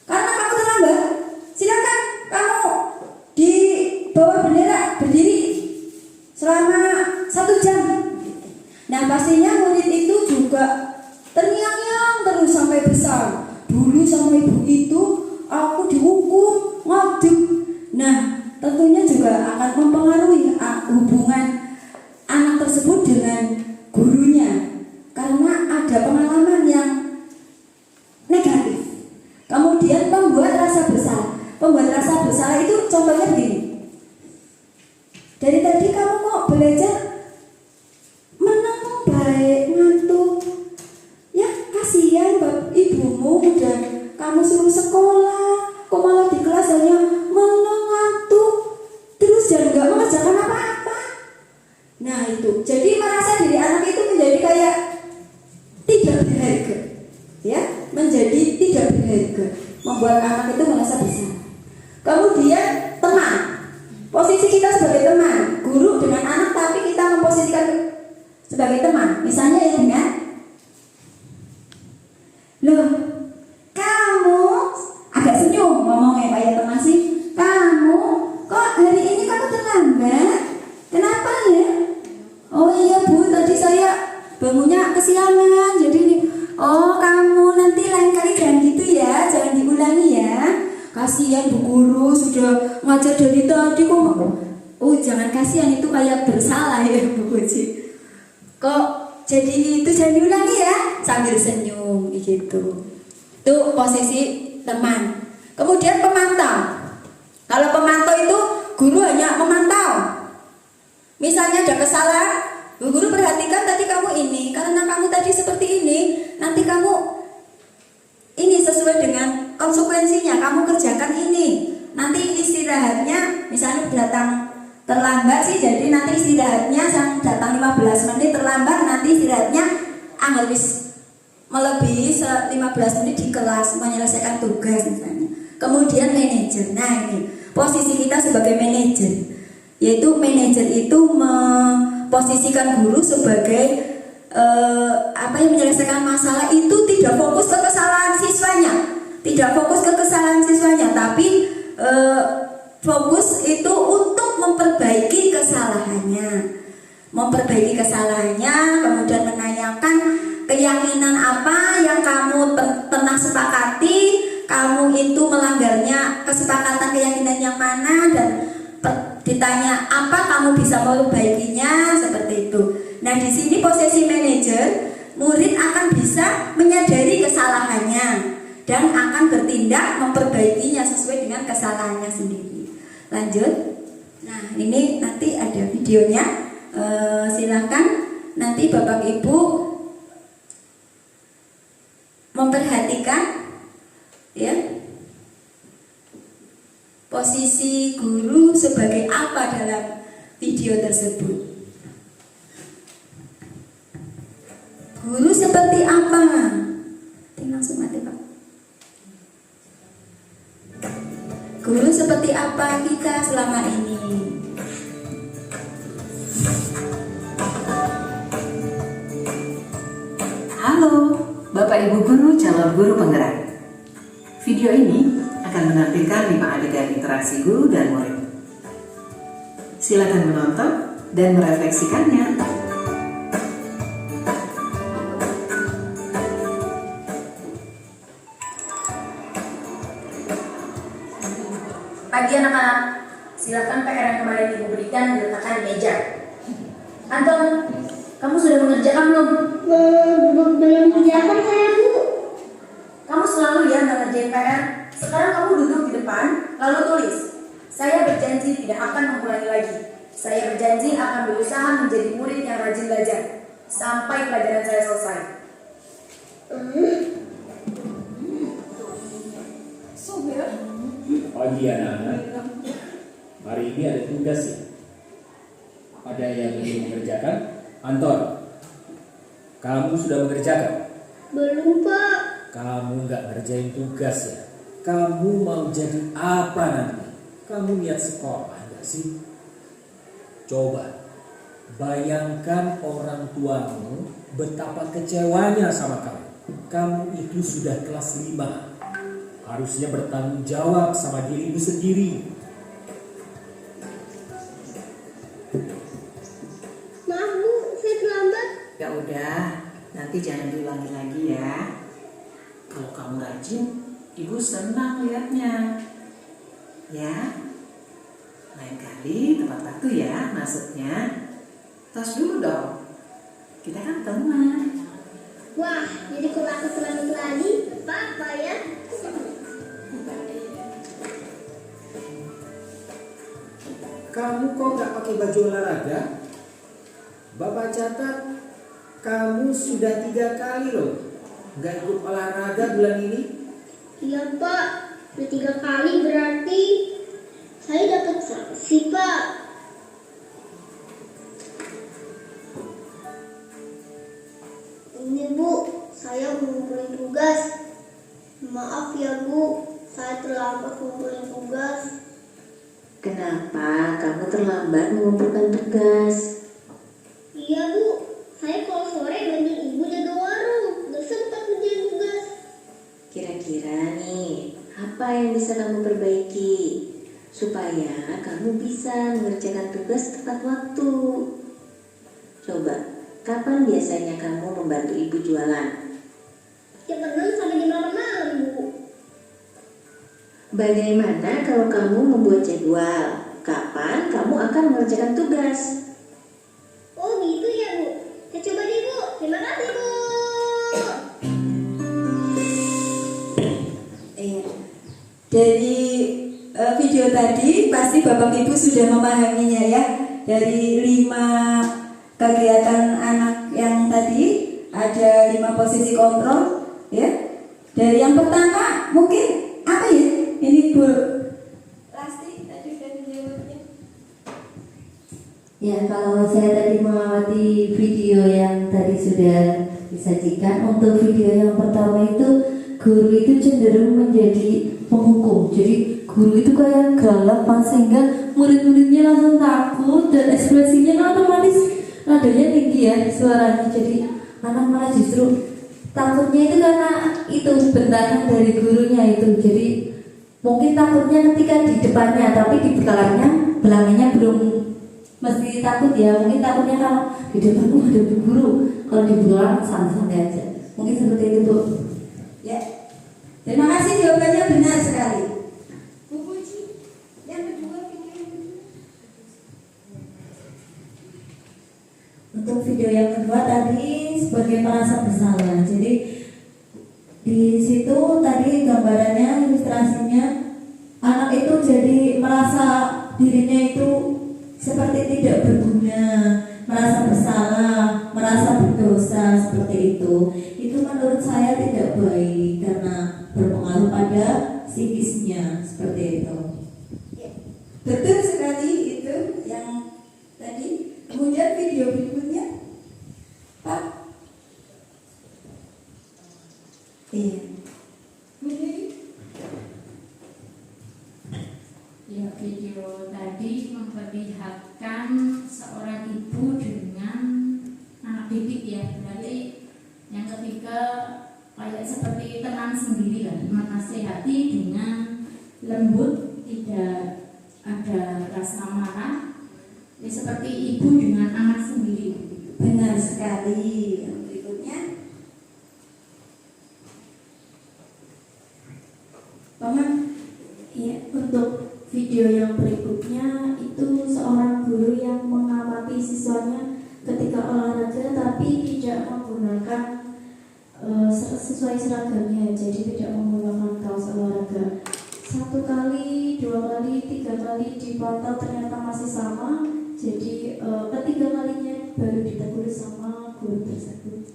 Karena kamu terlambat, silakan kamu di bawah bendera berdiri selama 1 jam. Nah, pastinya murid itu juga terngiang-ngiang terus sampai besar. Dulu sama ibu itu aku dihukum, ngadep. Nah, tentunya juga akan mempengaruhi hubungan anak tersebut dengan gurunya karena ada pengalaman yang negatif. Kemudian membuat rasa bersalah. Pembuat rasa bersalah itu contohnya begini. Dari tadi kamu kok belajar menang baik, ngantuk. Ya kasihan ibumu udah kamu suruh sekolah, kok malah di kelas hanya menang, ngantuk, terus dan gak mengerjakan apa-apa. Nah itu, jadi merasa diri anak itu menjadi kayak tidak berharga, ya, menjadi tidak berharga, membuat anak itu merasa bersalah. Kemudian teman, posisi kita sebagai teman, guru dengan anak, tapi kita memposisikan sebagai teman. Misalnya ya dengan, loh, kamu agak senyum ngomongnya kayak teman sih. Kamu kok hari ini kamu terlambat? Kenapa ya? Oh iya Bu, tadi saya bangunnya kesiangan. Jadi ini, oh kamu nanti lain kali jangan gitu ya, jangan diulangi ya. Kasihan Bu Guru sudah ngajar dari tadi kok. Oh jangan kasihan, itu kayak bersalah ya Bu Puji. Kok jadi itu jangan diulangi ya, sambil senyum gitu. Itu posisi teman. Kemudian pemantau. Kalau pemantau itu guru hanya memantau. Misalnya ada kesalahan, Bu Guru perhatikan tadi kamu ini, karena kamu tadi seperti ini, nanti kamu ini sesuai dengan konsekuensinya, kamu kerjakan ini. Nanti istirahatnya, misalnya datang terlambat sih, jadi nanti istirahatnya yang datang 15 menit terlambat, nanti istirahatnya habis melebihi 15 menit di kelas menyelesaikan tugas misalnya. Kemudian manajer. Nah ini posisi kita sebagai manajer, yaitu manajer itu memposisikan guru sebagai menyelesaikan masalah itu tidak fokus ke kesalahan siswanya, tidak fokus ke kesalahan siswanya, tapi fokus itu untuk memperbaiki kesalahannya, kemudian menanyakan keyakinan apa yang kamu pernah sepakati, kamu itu melanggarnya kesepakatan keyakinan yang mana, dan ditanya apa kamu bisa memperbaikinya, seperti itu. Nah di sini posisi manajer, murid akan bisa menyadari kesalahannya dan akan bertindak memperbaikinya sesuai dengan kesalahannya sendiri. Lanjut. Nah ini nanti ada videonya, silakan nanti Bapak Ibu memperhatikan ya posisi guru sebagai apa dalam video tersebut. Guru seperti apa? Langsung mati Pak. Guru seperti apa kita selama ini? Halo, Bapak Ibu Guru calon guru penggerak. Video ini akan menampilkan 5 adegan interaksi guru dan murid. Silakan menonton dan merefleksikannya. Pagi anak-anak, silakan PR yang kemarin ibu berikan diletakkan di meja. Anton, kamu sudah mengerjakan belum? Belum mengerjakan saya, Bu. Kamu selalu ya nggak ngerjain PR. Sekarang kamu duduk di depan, lalu tulis. Saya berjanji tidak akan mengulangi lagi. Saya berjanji akan berusaha menjadi murid yang rajin belajar sampai pelajaran saya selesai. Pagi anak-anak, hari ini ada tugas ya. Ada yang belum mengerjakan? Anton, kamu sudah mengerjakan? Belum, Pak. Kamu nggak ngerjain tugas ya? Kamu mau jadi apa nanti? Kamu niat sekolah nggak sih? Coba bayangkan orang tuamu betapa kecewanya sama kamu. Kamu itu sudah kelas 5. Harusnya bertanggung jawab sama dirimu sendiri. Maaf, Bu, saya terlambat. Ya udah, nanti jangan diulangi lagi ya. Kalau kamu rajin, Ibu senang lihatnya. Ya, lain kali tepat waktu ya maksudnya. Tas dulu dong. Kita kan teman. Wah, jadi kalau aku terlambat lagi, apa ya? Kamu kok nggak pakai baju olahraga? Bapak catat, kamu sudah 3 kali loh nggak ikut olahraga bulan ini. Iya, Pak. Udah 3 kali berarti saya dapat sanksi, Pak. Ini, Bu, saya mengumpulin tugas. Maaf ya, Bu, saya terlambat mengumpulin tugas. Kenapa kamu terlambat mengumpulkan tugas? Iya, Bu, saya kalau sore bantuin Ibu jaga warung, gak sempat ngerjain tugas. Kira-kira nih, apa yang bisa kamu perbaiki supaya kamu bisa mengerjakan tugas tepat waktu? Coba, kapan biasanya kamu membantu ibu jualan? Tiap malam sampai jam 8 malam, Bu. Bagaimana kalau kamu membuat jadwal? Kapan kamu akan mengerjakan tugas? Oh gitu ya, Bu. Saya coba deh, Bu. Terima kasih, Bu. Iya. Dari video tadi pasti Bapak Ibu sudah memahaminya ya. Dari 5 kegiatan anak yang tadi ada 5 posisi kontrol ya. Dari yang pertama mungkin apa ya? Ini Bu Lasti tadi sudah dijawabnya. Ya, kalau saya tadi mengamati video yang tadi sudah disajikan, untuk video yang pertama itu guru itu cenderung menjadi penghukum. Jadi guru itu kayak galak, sehingga murid-muridnya langsung takut dan ekspresinya otomatis nadanya tinggi ya suaranya. Jadi anak malah justru takutnya itu karena itu bentakan dari gurunya itu. Jadi mungkin takutnya ketika di depannya, tapi di belakangnya belum mesti takut ya. Mungkin takutnya kalau di depan ada guru, kalau di belakang santai-santai aja. Mungkin seperti itu, Bu. Ya. Terima kasih, jawabannya benar sekali. Bu Puji, yang kedua Untuk video yang kedua tadi sebagai merasa bersalah. Jadi di situ tadi gambarannya, ilustrasinya, anak itu jadi merasa dirinya itu seperti tidak berguna, merasa bersalah, merasa berdosa seperti itu. Itu menurut saya tidak baik karena berpengaruh pada psikisnya seperti itu. Ya. Betul sekali itu yang tadi. Kemudian video berikutnya, Pak. Iya. Ya, video tadi memperlihatkan seorang ibu menasehati dengan lembut, tidak ada rasa marah, ya, seperti ibu dengan anak sendiri. Benar sekali. Yang berikutnya, Paman. Ya, untuk video yang berikutnya itu seorang guru yang mengamati siswanya ketika olahraga tapi tidak menggunakan sesuai seragamnya, jadi tidak menggunakan kaos olahraga. 1 kali, 2 kali, 3 kali dipantau ternyata masih sama, jadi ketiga kalinya baru ditegur sama guru tersebut.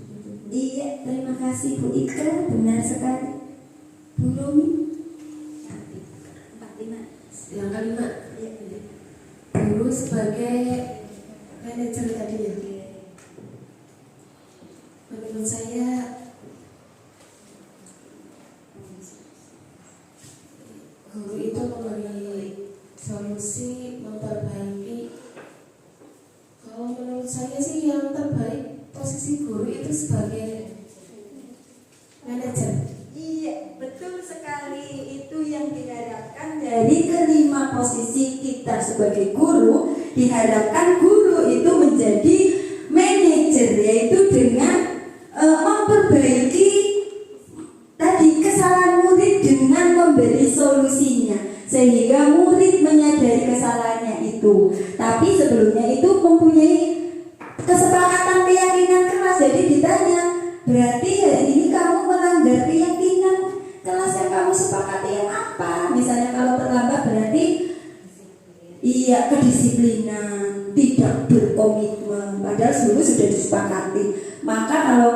Iya, terima kasih Bu Ika, benar sekali. Bu Romi. Yang kelima, guru sebagai manajer tadi ya. Menurut saya guru itu memberi solusi, memperbaiki. Kalau menurut saya sih yang terbaik posisi guru itu sebagai manajer. Iya, betul sekali. Itu yang diharapkan dari kelima posisi kita sebagai guru. Diharapkan guru itu menjadi manajer, yaitu dengan memperbaiki tadi kesalahan murid dengan memberi solusinya, sehingga murid menyadari kesalahannya itu. Tapi sebelumnya itu mempunyai kesepakatan keyakinan kelas. Jadi ditanya, berarti hari ini kamu melanggar keyakinan kelas yang kamu sepakati yang apa? Misalnya kalau terlambat berarti iya kedisiplinan, tidak berkomitmen, padahal dulu sudah disepakati. Maka kalau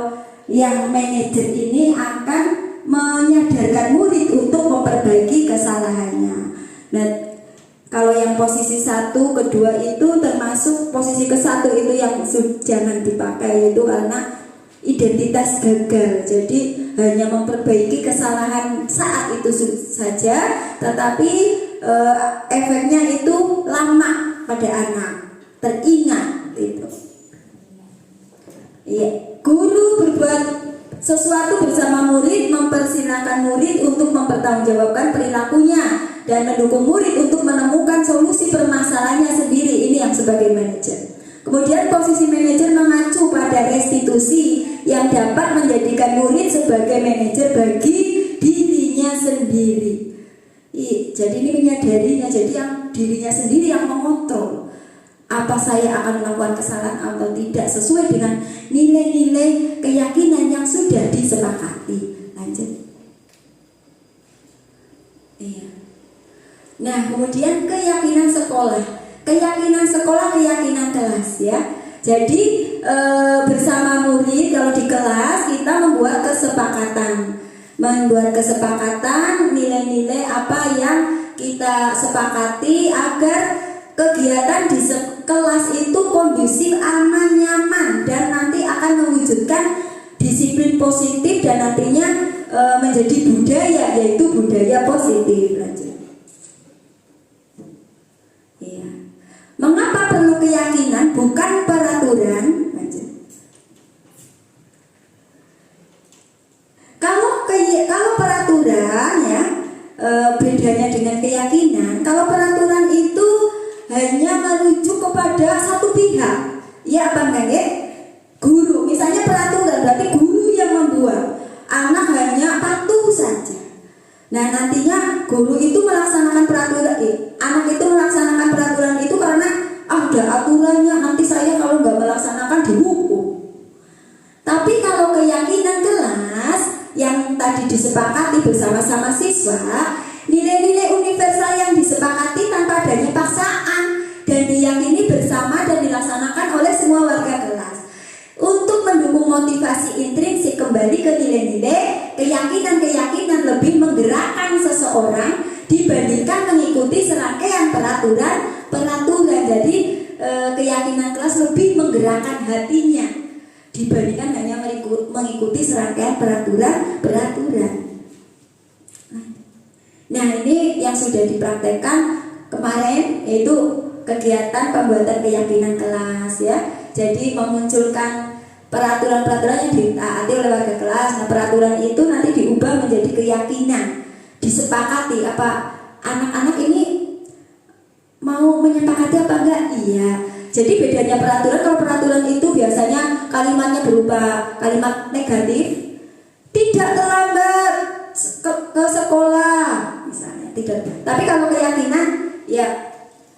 yang manajer ini akan menyadarkan murid untuk memperbaiki kesalahannya. Nah, kalau yang posisi 1, kedua itu termasuk posisi ke-1 itu yang jangan dipakai, itu karena identitas gagal. Jadi hanya memperbaiki kesalahan saat itu saja, tetapi efeknya itu lama pada anak, teringat itu. Iya, guru berbuat sesuatu bersama murid, mempersilahkan murid untuk mempertanggungjawabkan perilakunya dan mendukung murid untuk menemukan solusi permasalahannya sendiri. Ini yang sebagai manajer. Kemudian posisi manajer mengacu pada restitusi yang dapat menjadikan murid sebagai manajer bagi dirinya sendiri. Jadi ini menyadarinya, jadi yang dirinya sendiri yang mengontrol. Apa saya akan melakukan kesalahan atau tidak sesuai dengan nilai-nilai keyakinan yang sudah disepakati. Lanjut. Iya. Nah, kemudian keyakinan sekolah, keyakinan kelas ya. Jadi bersama murid kalau di kelas kita membuat kesepakatan nilai-nilai apa yang kita sepakati agar kegiatan di kelas itu kondusif, aman, nyaman, dan nanti akan mewujudkan disiplin positif dan nantinya menjadi budaya, yaitu budaya positif. Lanjut. Iya. Mengapa perlu keyakinan bukan peraturan? Lanjut. Kalau peraturan ya bedanya dengan keyakinan. Kalau peraturan itu hanya merujuk kepada satu pihak, ya apa enggak ya? Guru, misalnya peraturan berarti guru yang membuat, anak hanya patuh saja. Nah nantinya guru itu melaksanakan peraturan, anak itu melaksanakan peraturan itu karena ada aturannya, nanti saya kalau nggak melaksanakan dihukum. Tapi kalau keyakinan kelas yang tadi disepakati bersama-sama siswa, nilai-nilai universal yang disepakati tanpa adanya paksaan dan diyakini bersama dan dilaksanakan oleh semua warga kelas untuk mendukung motivasi intrinsik kembali ke nilai-nilai keyakinan lebih menggerakkan seseorang dibandingkan mengikuti serangkaian peraturan. Jadi keyakinan kelas lebih menggerakkan hatinya dibandingkan hanya mengikuti serangkaian peraturan. Nah ini yang sudah dipraktekkan kemarin, yaitu kegiatan pembuatan keyakinan kelas ya. Jadi memunculkan peraturan-peraturan yang ditaati oleh warga kelas. Nah peraturan itu nanti diubah menjadi keyakinan. disepakati apa anak-anak ini mau menyepakati apa enggak? Iya. Jadi bedanya peraturan, kalau peraturan itu biasanya kalimatnya berupa kalimat negatif, tidak terlambat ke sekolah misalnya, tidak. Tapi kalau keyakinan ya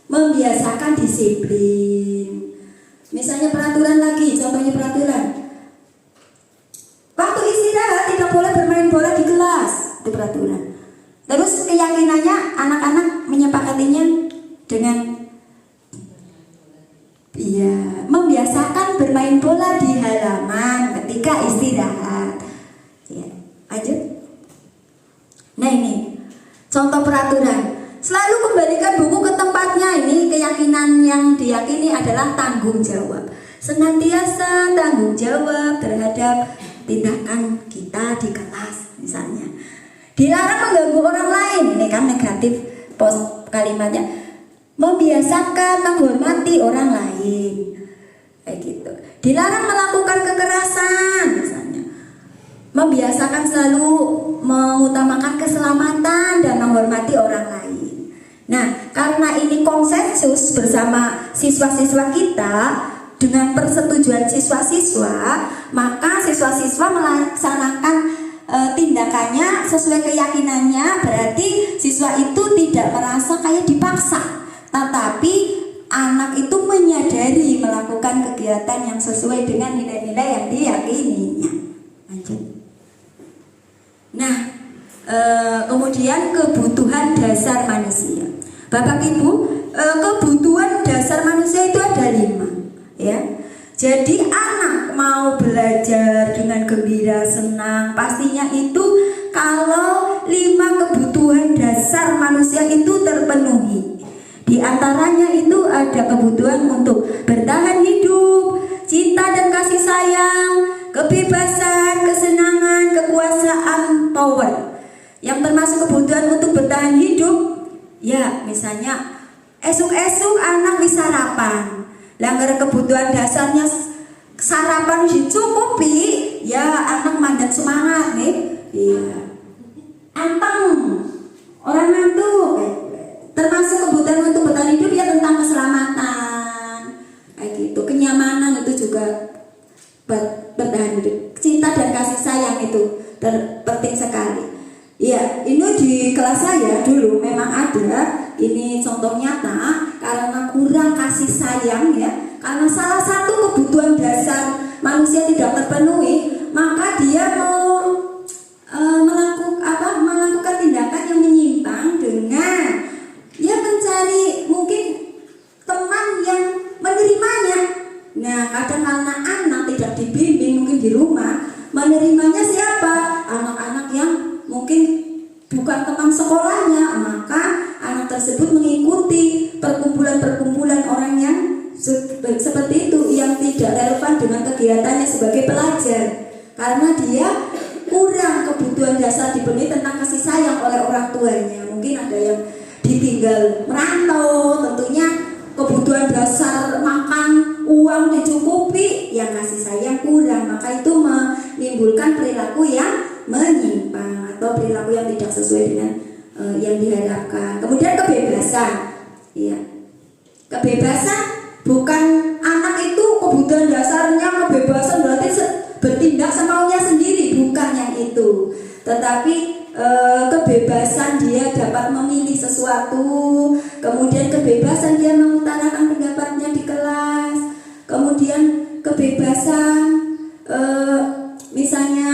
membiasakan disiplin. Misalnya peraturan lagi, contohnya peraturan waktu istirahat tidak boleh bermain bola di kelas, itu peraturan. Terus keyakinannya anak-anak menyepakatinya dengan iya, membiasakan bermain bola di halaman ketika istirahat. Ya, lanjut. Nah ini contoh peraturan. Selalu kembalikan buku ke tempatnya. Ini keyakinan yang diyakini adalah tanggung jawab. Senantiasa tanggung jawab terhadap tindakan kita di kelas misalnya. Dilarang mengganggu orang lain. Ini kan negatif pos kalimatnya. Membiasakan menghormati orang lain. Kayak gitu. Dilarang melakukan kekerasan misalnya. Membiasakan selalu mengutamakan keselamatan dan menghormati orang lain. Nah, karena ini konsensus bersama siswa-siswa kita dengan persetujuan siswa-siswa, maka siswa-siswa melaksanakan tindakannya sesuai keyakinannya. Berarti siswa itu tidak merasa kayak dipaksa, tetapi anak itu menyadari melakukan kegiatan yang sesuai dengan nilai-nilai yang diyakininya. Lanjut. Nah, kemudian kebutuhan dasar manusia. Bapak Ibu, kebutuhan dasar manusia itu ada 5, ya. Jadi anak mau belajar dengan gembira, senang, pastinya itu kalau 5 kebutuhan dasar manusia itu terpenuhi. Di antaranya itu ada kebutuhan untuk bertahan hidup, cinta dan kasih sayang, kebebasan, kesenangan, kekuasaan, power. Yang termasuk kebutuhan untuk bertahan hidup, ya misalnya esuk-esuk anak bisa sarapan. Langgar kebutuhan dasarnya sarapan dicukupi, ya anak mandat semangat nih. Iya. Anteng, orang ngantuk. Termasuk kebutuhan untuk bertahan hidup ya tentang keselamatan. Kayak gitu, kenyamanan itu juga bertahan hidup. Cinta dan kasih sayang itu penting sekali. Ya, ini di kelas saya dulu memang ada. Ini contoh nyata karena kurang kasih sayang ya. Karena salah satu kebutuhan dasar manusia tidak terpenuhi, maka dia mau melakukan tindakan yang menyimpang dengan dia mencari mungkin teman yang menerimanya. Nah, kadang karena anak tidak dibimbing mungkin di rumah, menerimanya siapa? Anak-anak yang mungkin bukan teman sekolahnya, maka anak tersebut mengikuti perkumpulan-perkumpulan orang yang seperti itu yang tidak relevan dengan kegiatannya sebagai pelajar, karena dia kurang kebutuhan dasar dipenuhi tentang kasih sayang oleh orang tuanya. Mungkin ada yang ditinggal merantau, tentunya kebutuhan dasar makan, uang dicukupi, yang kasih sayang kurang, maka itu menimbulkan perilaku yang menyimpang atau perilaku yang tidak sesuai dengan yang diharapkan. Kemudian kebebasan, ya. Kebebasan bukan anak itu kebutuhan dasarnya kebebasan berarti bertindak semaunya sendiri, bukan yang itu. Tetapi kebebasan dia dapat memilih sesuatu, kemudian kebebasan dia mengutarakan pendapatnya di kelas, kemudian kebebasan misalnya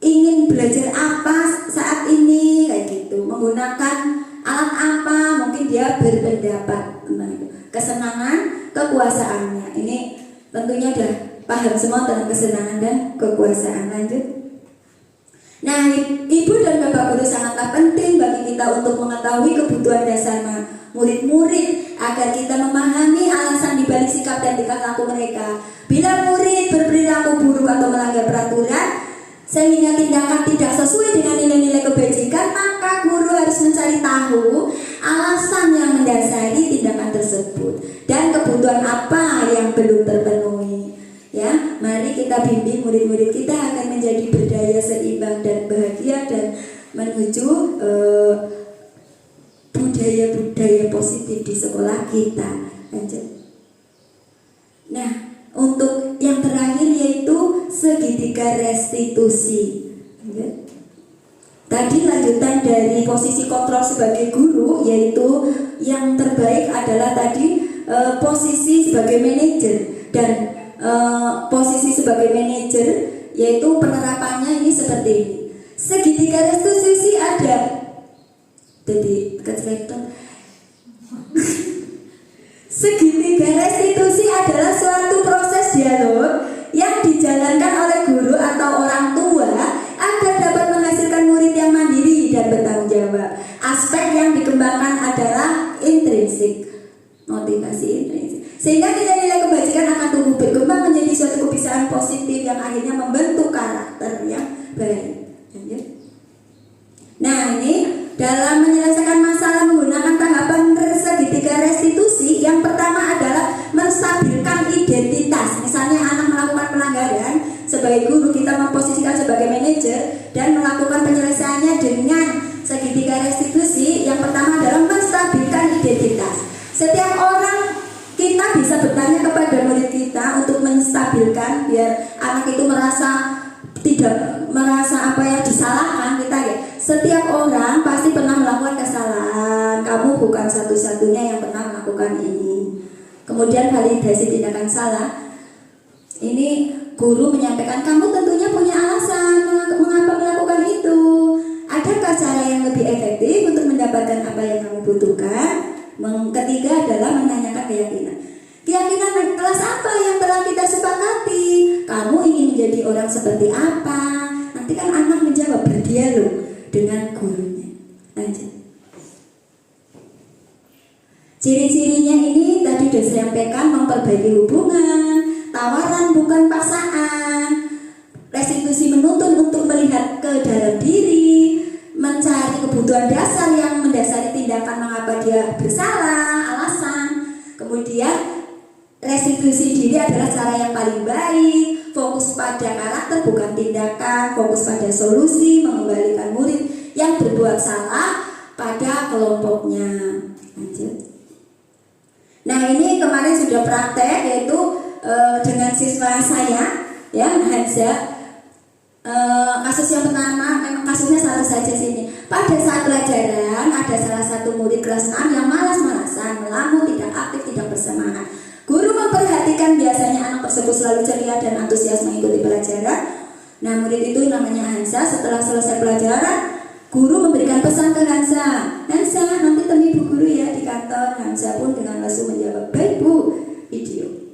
ingin belajar apa saat ini kayak gitu, menggunakan alat apa, mungkin dia berpendapat tentang itu. Kesenangan, kekuasaannya. Ini tentunya udah paham semua tentang kesenangan dan kekuasaan. Lanjut. Nah, ibu dan bapak guru sangatlah penting bagi kita untuk mengetahui kebutuhan dasar murid-murid agar kita memahami alasan dibalik sikap dan tingkah laku mereka. Bila murid berperilaku buruk atau melanggar peraturan sehingga tindakan tidak sesuai dengan nilai-nilai kebajikan, maka guru harus mencari tahu alasan yang mendasari tindakan tersebut dan kebutuhan apa yang belum terpenuhi. Ya, mari kita bimbing murid-murid kita akan menjadi berdaya, seimbang dan bahagia dan menuju budaya-budaya positif di sekolah kita. Lanjut. Nah, untuk yang terakhir yaitu segitiga restitusi. Tadi lanjutan dari posisi kontrol sebagai guru, yaitu yang terbaik adalah tadi posisi sebagai manajer, dan posisi sebagai manajer yaitu penerapannya ini seperti ini. Segitiga restitusi ada, jadi segitiga restitusi adalah suatu proses dialog yang dijalankan oleh guru atau orang tua agar dapat menghasilkan murid yang mandiri dan bertanggung jawab. Aspek yang dikembangkan adalah intrinsik, motivasi intrinsik, sehingga nilai-nilai kebajikan akan tumbuh berkembang menjadi suatu kebiasaan positif yang akhirnya membentuk karakter yang baik. Nah, ini dalam menyelesaikan masalah menggunakan tahapan segitiga restitusi, yang pertama adalah menstabilkan identitas. Misalnya anak melakukan pelanggaran, sebagai guru kita memposisikan sebagai manajer dan melakukan penyelesaiannya dengan segitiga restitusi. Yang pertama adalah menstabilkan identitas. Setiap orang kita bisa bertanya kepada murid kita untuk menstabilkan, biar anak itu tidak merasa apa yang disalahkan kita ya. Setiap orang pasti pernah melakukan kesalahan. Kamu bukan satu-satunya yang pernah melakukan ini. Kemudian validasi tindakan salah. Ini guru menyampaikan, kamu tentunya punya alasan mengapa melakukan itu. Adakah cara yang lebih efektif untuk mendapatkan apa yang kamu butuhkan? Ketiga adalah menanyakan keyakinan. Keyakinan kelas apa yang telah kita sepakati? Kamu ingin menjadi orang seperti apa? Nanti kan anak menjawab, berdialog dengan gurunya. Lanjut. Ciri-cirinya ini tadi sudah saya sampaikan, memperbaiki hubungan, tawaran bukan paksaan, restitusi menuntun untuk melihat ke dalam diri, mencari kebutuhan dasar yang mendasari tindakan mengapa dia bersalah, alasan. Kemudian restitusi diri adalah cara yang paling baik, fokus pada karakter bukan tindakan, fokus pada solusi, mengembalikan murid yang berbuat salah pada kelompoknya. Lanjut. Nah, ini kemarin sudah praktek, yaitu dengan siswa saya, ya, Hansa. Kasus yang pertama, memang kasusnya satu saja sini. Pada saat pelajaran ada salah satu murid kelas 6 yang malas-malasan, melamun, tidak aktif, tidak bersemangat. Guru memperhatikan biasanya anak tersebut selalu ceria dan antusias mengikuti pelajaran. Nah, murid itu namanya Hansa. Setelah selesai pelajaran, guru memberikan pesan ke Hansa, Hansa, nanti temui bu guru ya di kantor. Hansa pun dengan lesu menjawab, baik bu. Video.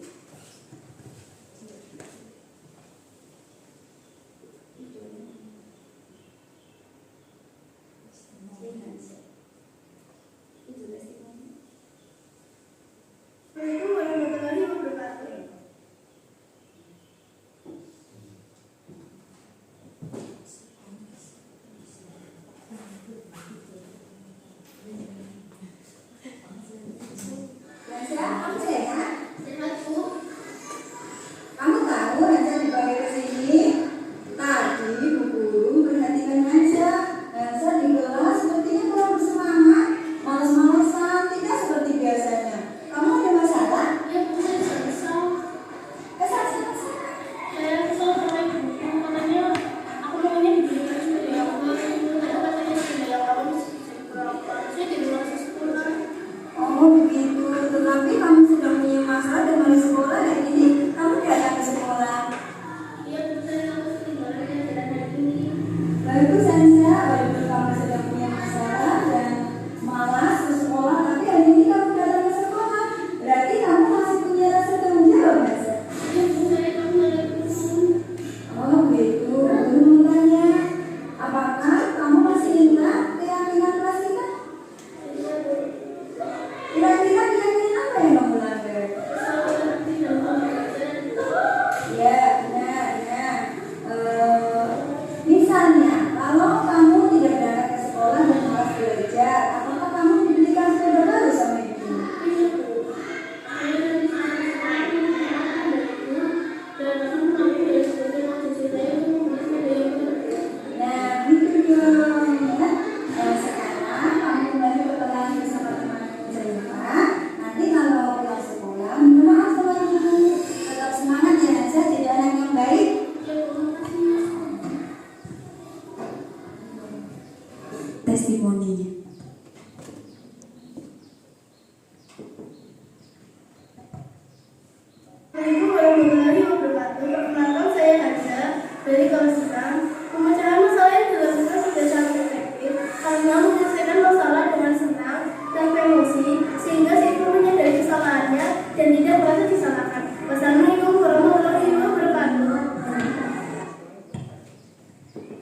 Assalamualaikum warahmatullahi wabarakatuh. Perkenalkan saya Haja dari kelas 6. Pemecahan masalah yang dilakukan sudah sangat efektif karena menyelesaikan masalah dengan senang dan emosi sehingga siswa menyadari kesalahannya dan tidak merasa disalahkan. Wassalamualaikum warahmatullahi wabarakatuh.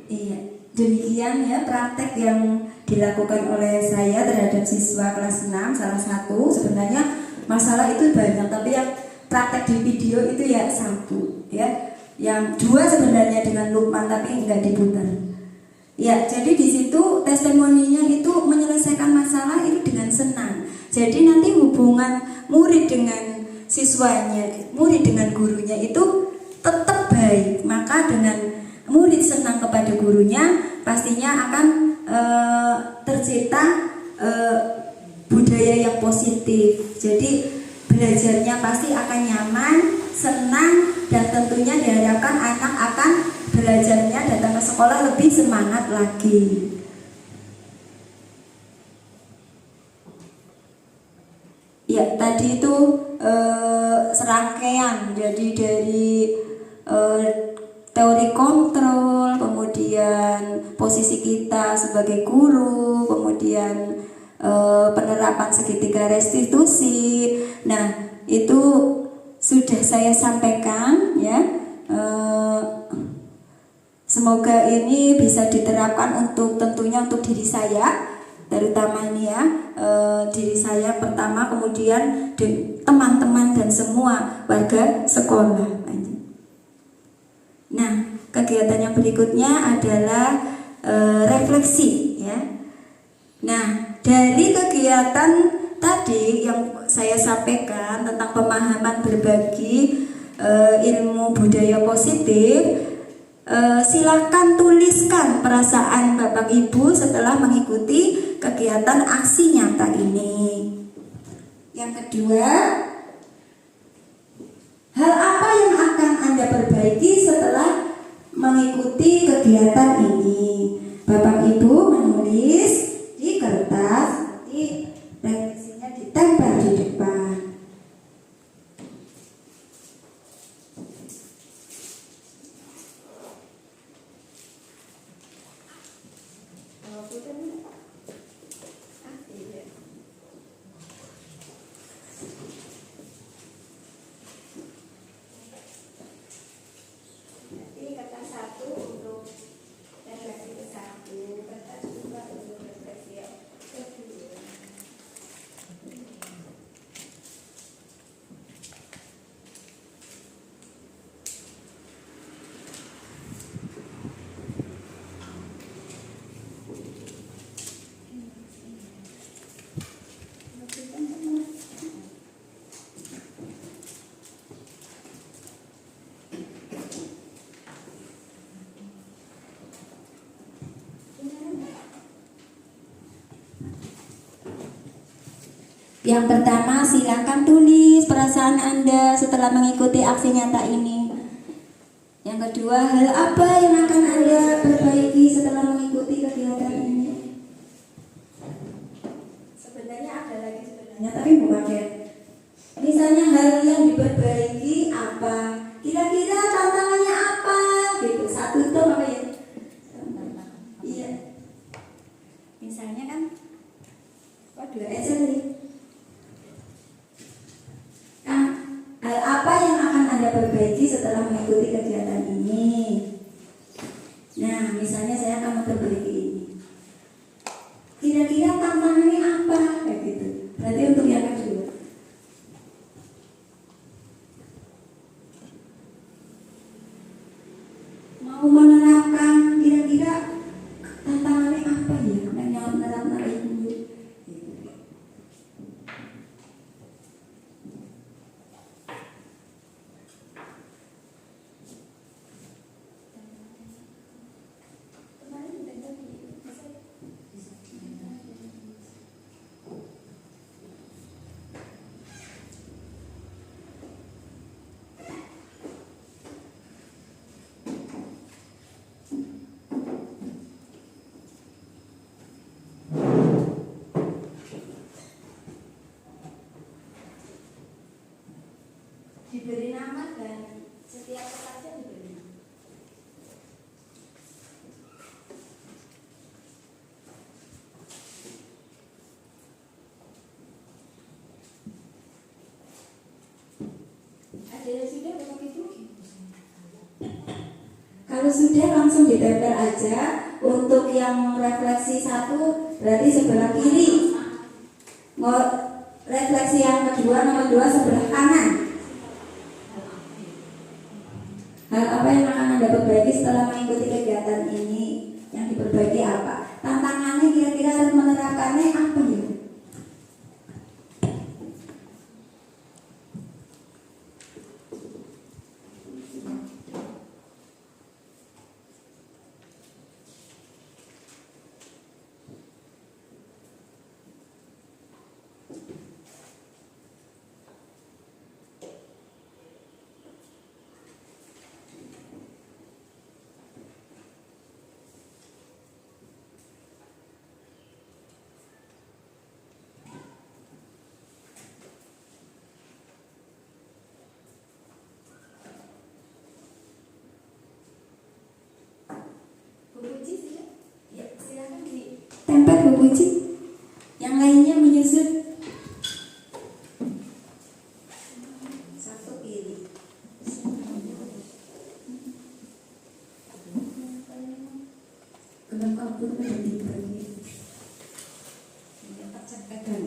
Iya, demikian ya praktek yang dilakukan oleh saya terhadap siswa kelas 6. Salah satu sebenarnya masalah itu banyak, tapi yang praktek di video itu ya satu ya. Yang dua sebenarnya dengan Lukman tapi enggak diputar. Ya, jadi di situ testimoninya itu menyelesaikan masalah itu dengan senang. Jadi nanti hubungan murid dengan siswanya, murid dengan gurunya itu tetap baik. Maka dengan murid senang kepada gurunya, pastinya akan tercipta budaya yang positif. Jadi belajarnya pasti akan nyaman, senang, dan tentunya diharapkan anak akan belajarnya datang ke sekolah lebih semangat lagi. Ya, tadi itu serangkaian, jadi dari teori kontrol, kemudian posisi kita sebagai guru, kemudian penerapan segitiga restitusi. Nah, itu sudah saya sampaikan ya. Semoga ini bisa diterapkan untuk tentunya untuk diri saya, terutama ini ya, diri saya pertama, kemudian teman-teman dan semua warga sekolah. Nah, kegiatan yang berikutnya adalah refleksi ya. Nah, dari kegiatan tadi yang saya sampaikan tentang pemahaman berbagi ilmu budaya positif, silakan tuliskan perasaan Bapak Ibu setelah mengikuti kegiatan aksi nyata ini. Yang kedua, hal apa yang akan Anda perbaiki setelah mengikuti kegiatan ini? Bapak Ibu menulis di kertas, nanti revisinya ditempel di depan. Nanti kertas 1 untuk refleksi ke 1, kertas 2 untuk refleksi yang kedua. Yang pertama, silakan tulis perasaan Anda setelah mengikuti aksi nyata ini. Yang kedua, hal apa yang akan Anda perbaiki setelah mengikuti kegiatan ini? Sebenarnya ada lagi sebenarnya, tapi bukan ya. Misalnya hal yang diperbaiki apa? Kira-kira tantangannya apa? Gitu. Satu itu apa ya? Iya. Misalnya kan, dua aja nih. Hal apa yang akan Anda perbaiki setelah mengikuti kegiatan ini? Nah, misalnya saya akan memperbaiki ini. Kira-kira tantangannya apa? Kayak gitu. Berarti untuk yang kedua. Mau menerapkan, kira-kira tantangannya apa ya? Yang menerapkan ini. diberi nama dan setiap peserta diberi nama. Ada yang sudah Bapak Ibu? Kalau sudah langsung ditempel aja. Untuk yang refleksi 1 berarti sebelah kiri. Refleksi yang kedua nomor 2 sebelah kanan. Hal apa yang akan Anda perbaiki setelah mengikuti kegiatan ini? Yang diperbaiki apa? Tantangannya kira-kira harus menerapkannya apa ya? Tempel Bu Puji. Yang lainnya menyusun. Satu kiri. Kenapa aku berdiri? Percepatan.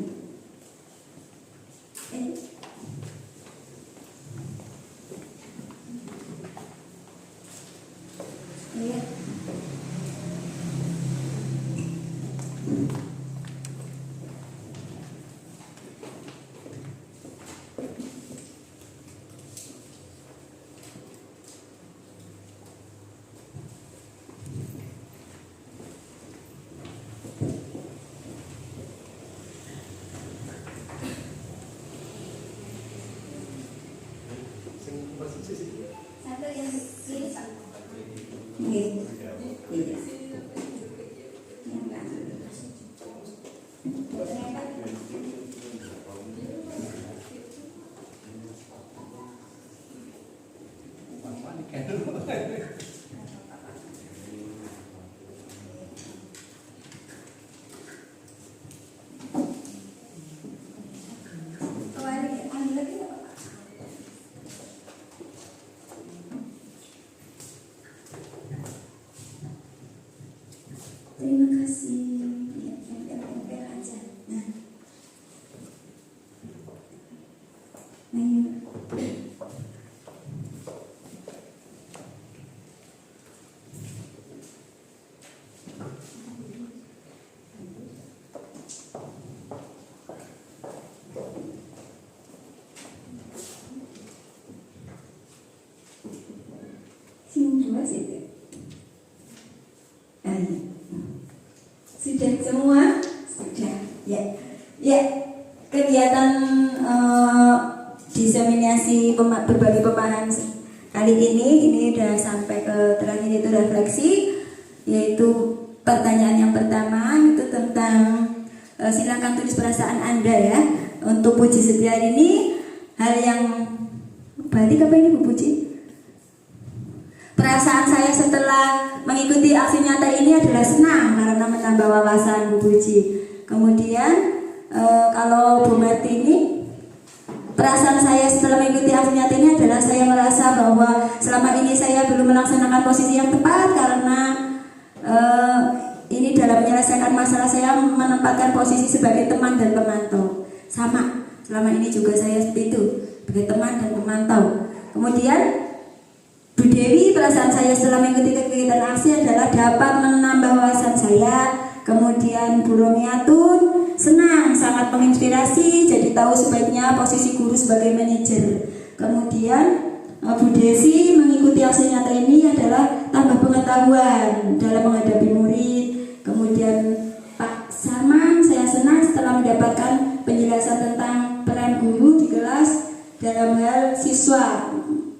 Satu yang kiri satu. Iya. Terima kasih. Ya, tempel aja. Nah. Ayo. Sini dua situ. Ayo. Sudah semua? Sudah. Ya. Kegiatan diseminasi berbagai pemahaman kali ini udah sampai ke terakhir, itu refleksi, yaitu pertanyaan yang pertama itu tentang silakan tulis perasaan Anda ya. Untuk Puji Setiar ini hal yang balik apa ini Bu Puji? Perasaan saya setelah mengikuti aksi nyata ini adalah senang karena menambah wawasan Bu Puji. Kemudian kalau Bu Martini, perasaan saya setelah mengikuti aksi nyata ini adalah saya merasa bahwa selama ini saya belum melaksanakan posisi yang tepat karena ini dalam menyelesaikan masalah saya menempatkan posisi sebagai teman dan pemantau. Sama, selama ini juga saya seperti itu, sebagai teman dan pemantau. Kemudian Bu Dewi, perasaan saya setelah mengikuti kegiatan aksi adalah dapat menambah wawasan saya. Kemudian Bu Romiatun, senang, sangat menginspirasi, jadi tahu sebaiknya posisi guru sebagai manajer. Kemudian Bu Desi, mengikuti aksi nyata ini adalah tambah pengetahuan dalam menghadapi murid. Kemudian Pak Sarman, saya senang setelah mendapatkan penjelasan tentang peran guru di kelas dalam hal siswa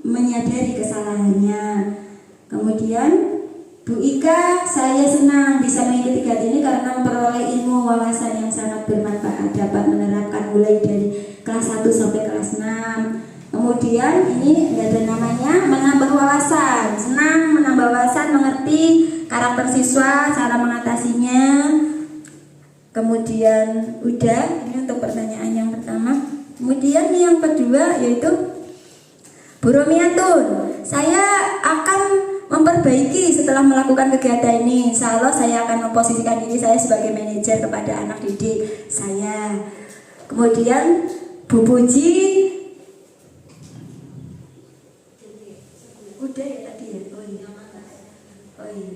menyadari kesalahannya. Kemudian Bu Ika, saya senang bisa mengikuti kegiatan ini karena memperoleh ilmu wawasan yang sangat bermanfaat, dapat menerapkan mulai dari kelas 1 sampai kelas 6. Kemudian kemudian ini ada namanya menambah wawasan, senang menambah wawasan, mengerti karakter siswa, cara mengatasinya. Kemudian udah, ini untuk pertanyaan yang pertama. Kemudian yang kedua yaitu Bu Romiatun, saya akan memperbaiki setelah melakukan kegiatan ini. Insya Allah saya akan memposisikan diri saya sebagai manajer kepada anak didik saya. Kemudian Bu Puji, udah ya tadi ya. Oh iya.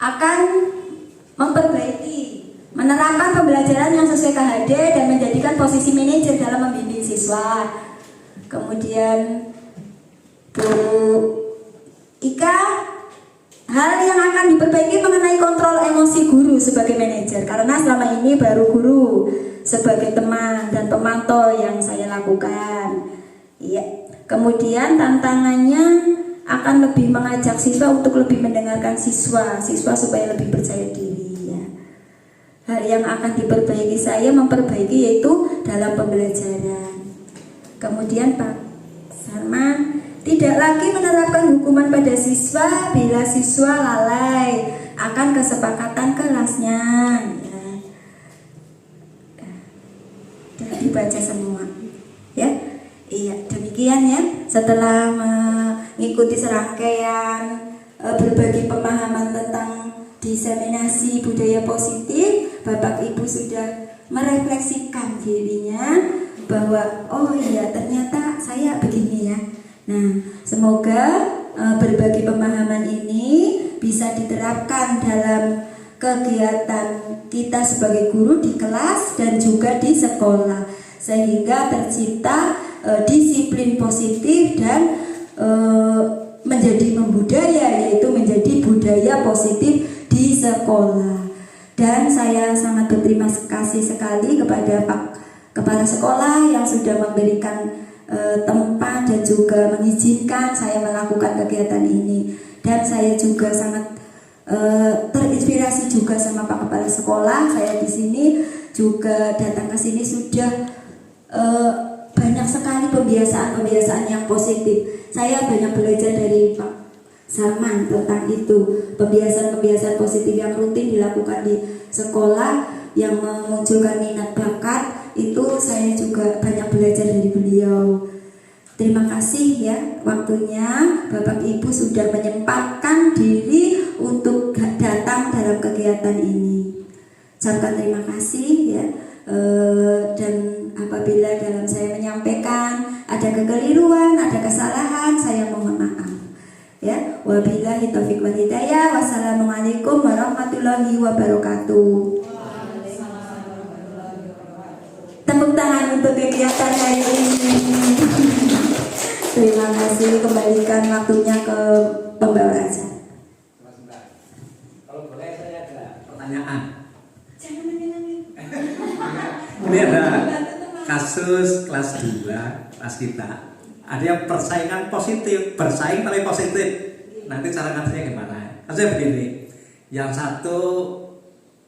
Akan memperbaiki, menerapkan pembelajaran yang sesuai KHD dan menjadikan posisi manajer dalam membimbing siswa. Kemudian Bu Ika, hal yang akan diperbaiki mengenai kontrol emosi guru sebagai manajer, karena selama ini baru guru sebagai teman dan pemantau yang saya lakukan. Iya. Kemudian tantangannya akan lebih mengajak siswa untuk lebih mendengarkan siswa supaya lebih percaya diri ya. Hal yang akan diperbaiki saya memperbaiki yaitu dalam pembelajaran. Kemudian Pak Sarman, tidak lagi menerapkan hukuman pada siswa bila siswa lalai akan kesepakatan kelasnya ya. Sudah dibaca semua ya. Iya, demikian ya. Setelah mengikuti serangkaian berbagi pemahaman tentang diseminasi budaya positif, Bapak Ibu sudah merefleksikan dirinya bahwa oh iya ternyata saya begini ya. Nah, semoga berbagi pemahaman ini bisa diterapkan dalam kegiatan kita sebagai guru di kelas dan juga di sekolah, sehingga tercipta disiplin positif dan menjadi membudaya, yaitu menjadi budaya positif di sekolah. Dan saya sangat berterima kasih sekali kepada Pak Kepala Sekolah yang sudah memberikan tempat dan juga mengizinkan saya melakukan kegiatan ini. Dan saya juga sangat terinspirasi juga sama Pak Kepala Sekolah. Saya di sini juga datang ke sini sudah banyak sekali pembiasaan yang positif. Saya banyak belajar dari Pak Sarman tentang itu, pembiasaan positif yang rutin dilakukan di sekolah yang memunculkan minat bakat. Itu saya juga banyak belajar dari beliau. Terima kasih ya waktunya Bapak Ibu sudah menyempatkan diri untuk datang dalam kegiatan ini. Ucapkan terima kasih ya. Dan apabila dalam saya menyampaikan ada kekeliruan, ada kesalahan, saya mohon maaf. Ya, wabillahi taufiq wal hidayah. Wassalamualaikum warahmatullahi wabarakatuh. Tepuk tangan untuk kegiatan hari ini. Terima kasih, kembalikan waktunya ke pembawa acara. Kalau boleh saya ada pertanyaan. Jangan nanya-nanya. Ini ada kasus kelas 2 kelas kita. Ada yang persaingan positif, bersaing tapi positif. Nanti cara ngatasinya gimana? Maksudnya begini, yang satu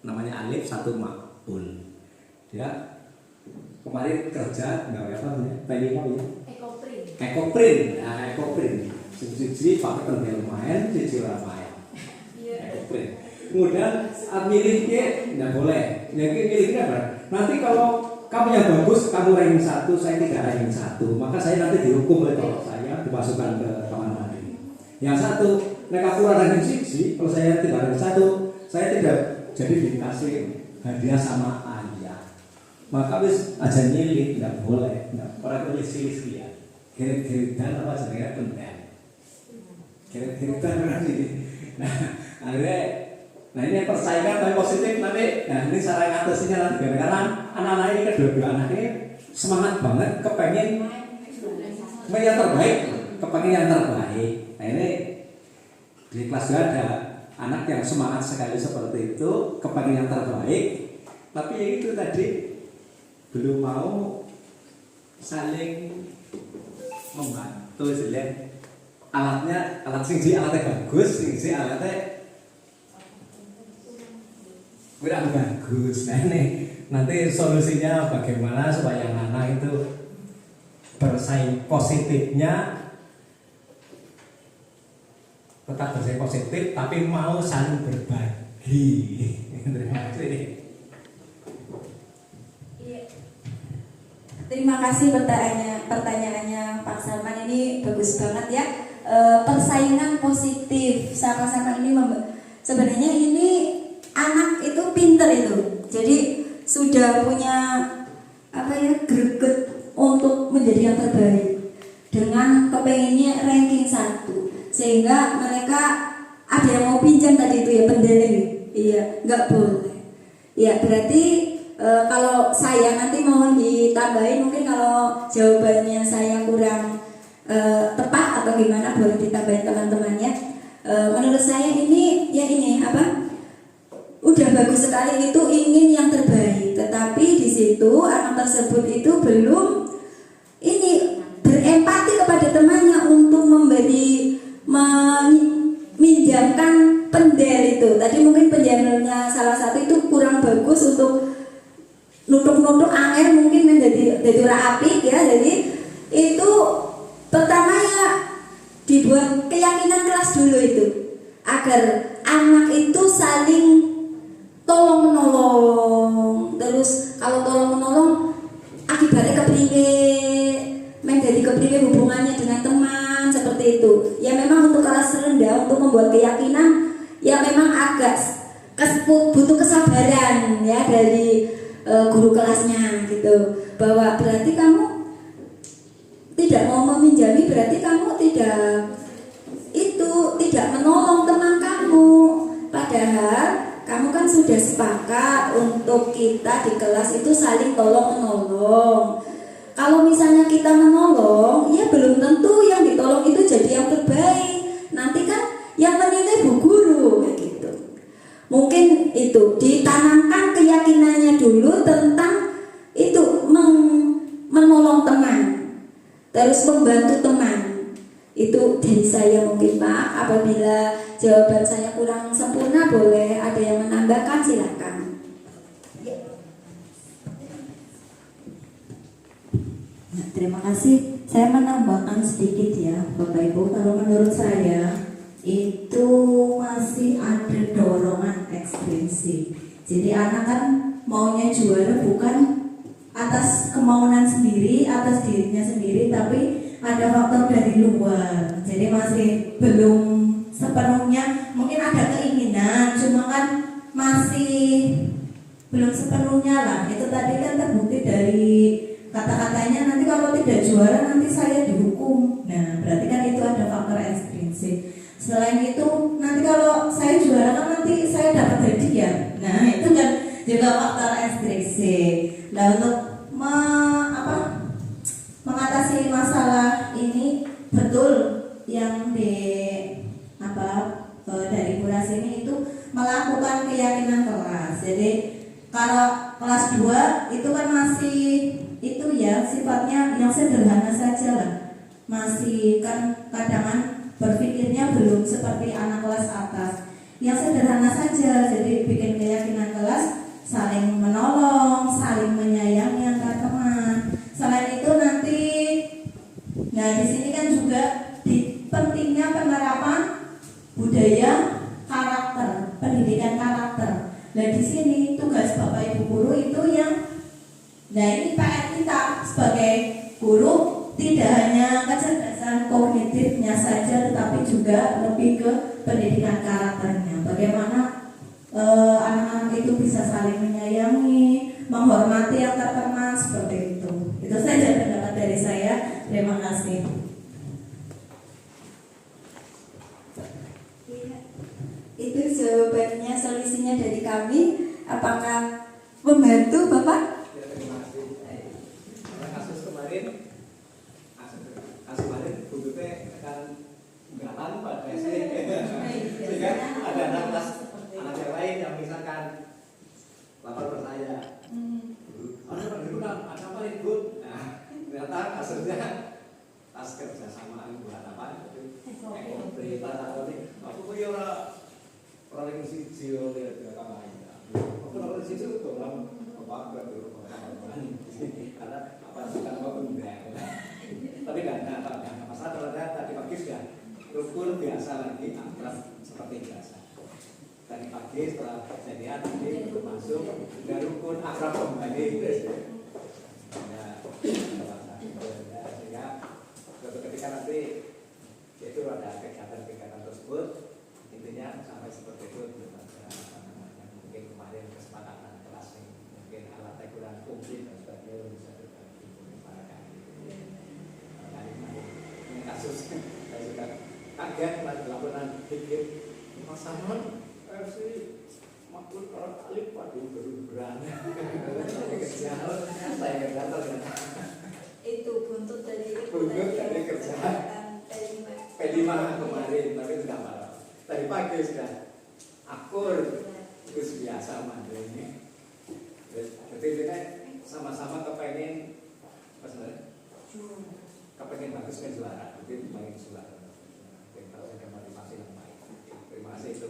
namanya Alif, satu Makul. Dia kemarin kerja nggak apa namanya? Ekoprint. Nah, Ekoprint. Siji pakai terminal main, siji ora main. Ekoprint. Kemudian milihnya nggak boleh. Yang milihnya apa? Nanti kalau kamu yang bagus, kamu ranking 1, saya tidak ranking 1, maka saya nanti dihukum oleh kalau saya dimasukkan ke kamar mandi. Yang satu, mereka kurang ranking 1, kalau saya tidak ranking 1, saya tidak jadi dikasih hadiah sama ayah. Maka wis aja nyilih, tidak boleh, tidak orang tulis ya. Gerit-geritan apa jenenge pendek. Gerit-geritan kan ini. Nah, akhirnya ini persaingan tapi positif nanti. Nah, ini cara ngatasinya nanti karena anak-anak ini kedua-dua anak ini semangat banget, kepengen yang terbaik, kepengen yang terbaik. Nah, ini di kelas 2 ada anak yang semangat sekali seperti itu, kepengen yang terbaik, tapi yang itu tadi belum mau saling membantu selain alatnya, alatnya bagus, alatnya kurang bagus. Nah ini nanti solusinya bagaimana supaya anak itu bersaing positifnya tetap bersaing positif tapi mau saling berbagi. Terima kasih. Terima kasih pertanyaannya Pak Salman, ini bagus banget ya. Persaingan positif sama-sama ini sebenarnya ini anak itu pinter itu, jadi sudah punya greget untuk menjadi yang terbaik dengan kepengennya ranking 1, sehingga mereka ada yang mau pinjam tadi itu ya pendeleng, iya nggak boleh ya. Berarti kalau saya nanti mohon ditambahin, mungkin kalau jawabannya saya kurang tepat atau gimana boleh ditambahin teman-temannya. Menurut saya ini udah bagus sekali itu ingin yang terbaik, tetapi di situ anak tersebut itu belum berempati kepada temannya untuk meminjamkan pendel itu. Tadi mungkin penjamelnya salah satu itu kurang bagus untuk nutuk-nutuk air, mungkin menjadi ora apik ya. Jadi itu pertama ya dibuat keyakinan kelas dulu itu agar anak itu saling tolong menolong. Terus kalau tolong menolong akibatnya kepriwe, menjadi kepriwe hubungannya dengan teman seperti itu. Ya memang untuk kelas rendah untuk membuat keyakinan ya memang agak butuh kesabaran ya dari guru kelasnya gitu, bahwa berarti kamu tidak mau meminjami, berarti kamu tidak menolong teman kamu, padahal kamu kan sudah sepakat untuk kita di kelas itu saling tolong menolong. Kalau misalnya kita menolong, ya belum tentu yang ditolong itu jadi yang terbaik. Nanti kan yang menilai bu guru kayak gitu. Mungkin itu ditanamkan keyakinannya dulu tentang itu menolong teman, terus membantu teman. Itu dari saya mungkin Pak. Apabila jawaban saya kurang sempurna, boleh ada yang menambahkan, silakan. Nah, terima kasih. Saya menambahkan sedikit ya Bapak Ibu. Kalau menurut saya itu masih ada dorongan ekstrinsik. Jadi anak kan maunya juara bukan atas kemauan sendiri, atas dirinya sendiri, tapi ada faktor dari luar. Jadi masih belum sepenuhnya, mungkin ada keinginan, cuma kan masih belum sepenuhnya lah. Itu tadi kan terbukti dari kata-katanya, nanti kalau tidak juara nanti saya dihukum. Nah berarti kan itu ada faktor ekstrinsik. Selain itu nanti kalau saya juara kan nanti saya dapat hadiah. Nah itu kan juga faktor ekstrinsik. Nah untuk mengatasi masalah ini, betul yang dari Buras ini itu melakukan keyakinan kelas. Jadi kalau kelas 2 itu kan masih itu ya sifatnya yang sederhana saja lah. Masih kan kadang berpikirnya belum seperti anak kelas atas. Yang sederhana saja. Jadi bikin keyakinan kelas, saling menolong, saling menyayangi antar teman. Selain itu nanti, nah di sini kan juga pentingnya penerapan budaya karakter, pendidikan karakter. Nah di sini tugas Bapak Ibu guru itu yang, nah ini PR kita sebagai guru tidak hanya kecerdasan kognitifnya saja, tetapi juga lebih ke pendidikan karakternya. Bagaimana anak-anak itu bisa saling menyayangi, menghormati antar teman seperti itu. Itu saja pendapat dari saya. Terima kasih. Itu jawabannya, solusinya dari kami. Apakah membantu Bapak? Ya, terima kasih. Karena kasus kemarin bentuknya akan beratan pada saya. Sehingga ada anak yang lain yang misalkan lapor ke saya. Ada apa ibu? Nah, ternyata kasusnya tas kerjasama buat apa? Berita atau ini. Aku punya orang yang sisi oleh kamar ini. Aku orang sisi itu orang apa berarti karena apa sih kan apa enggak? tapi nggak masalah kalau tadi pagi sudah rukun biasa lagi, akrab seperti biasa. Tadi pagi setelah saya lihat tadi masuk sudah rukun akrab kembali. Sehingga suatu ketika nanti itu ada kegiatan-kegiatan tersebut, intinya sampai seperti itu mungkin kemarin kesepakatan kelas ini mungkin alatnya kurang komplit dan sebagainya bisa berbagi para kali ini kasus saya juga kaget pas laporan pikir Mas Sanon versi makhluk orang alif waduh berani saya gagal itu buntut dari kerjaan P5 kemarin, tapi sudah malam. Tadi pagi sudah akur, itu biasa mandiri ini. Jadi kita sama-sama kepengen, apa sebenarnya? Kepengen bagus kan juara, jadi main juara. Yang tahu saya motivasi yang baik. Terima kasih itu.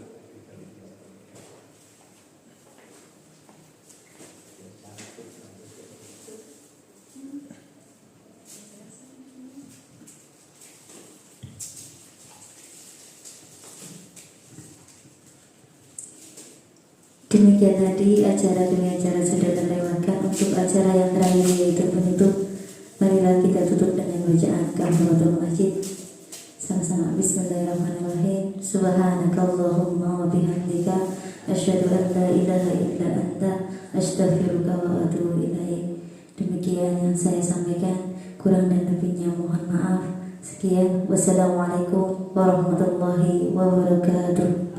Demikian tadi acara demi acara sudah terlewatkan. Untuk acara yang terakhir yaitu penutup, marilah kita tutup dengan bacaan kafaratul masjid. Sama-sama bismillahirrahmanirrahim. Subhanakallahumma wa bihamdika asyhadu an la ilaha illa anta astaghfiruka wa atubu ilaik. Demikian yang saya sampaikan, kurang dan lebihnya mohon maaf. Sekian, wassalamualaikum warahmatullahi wabarakatuh.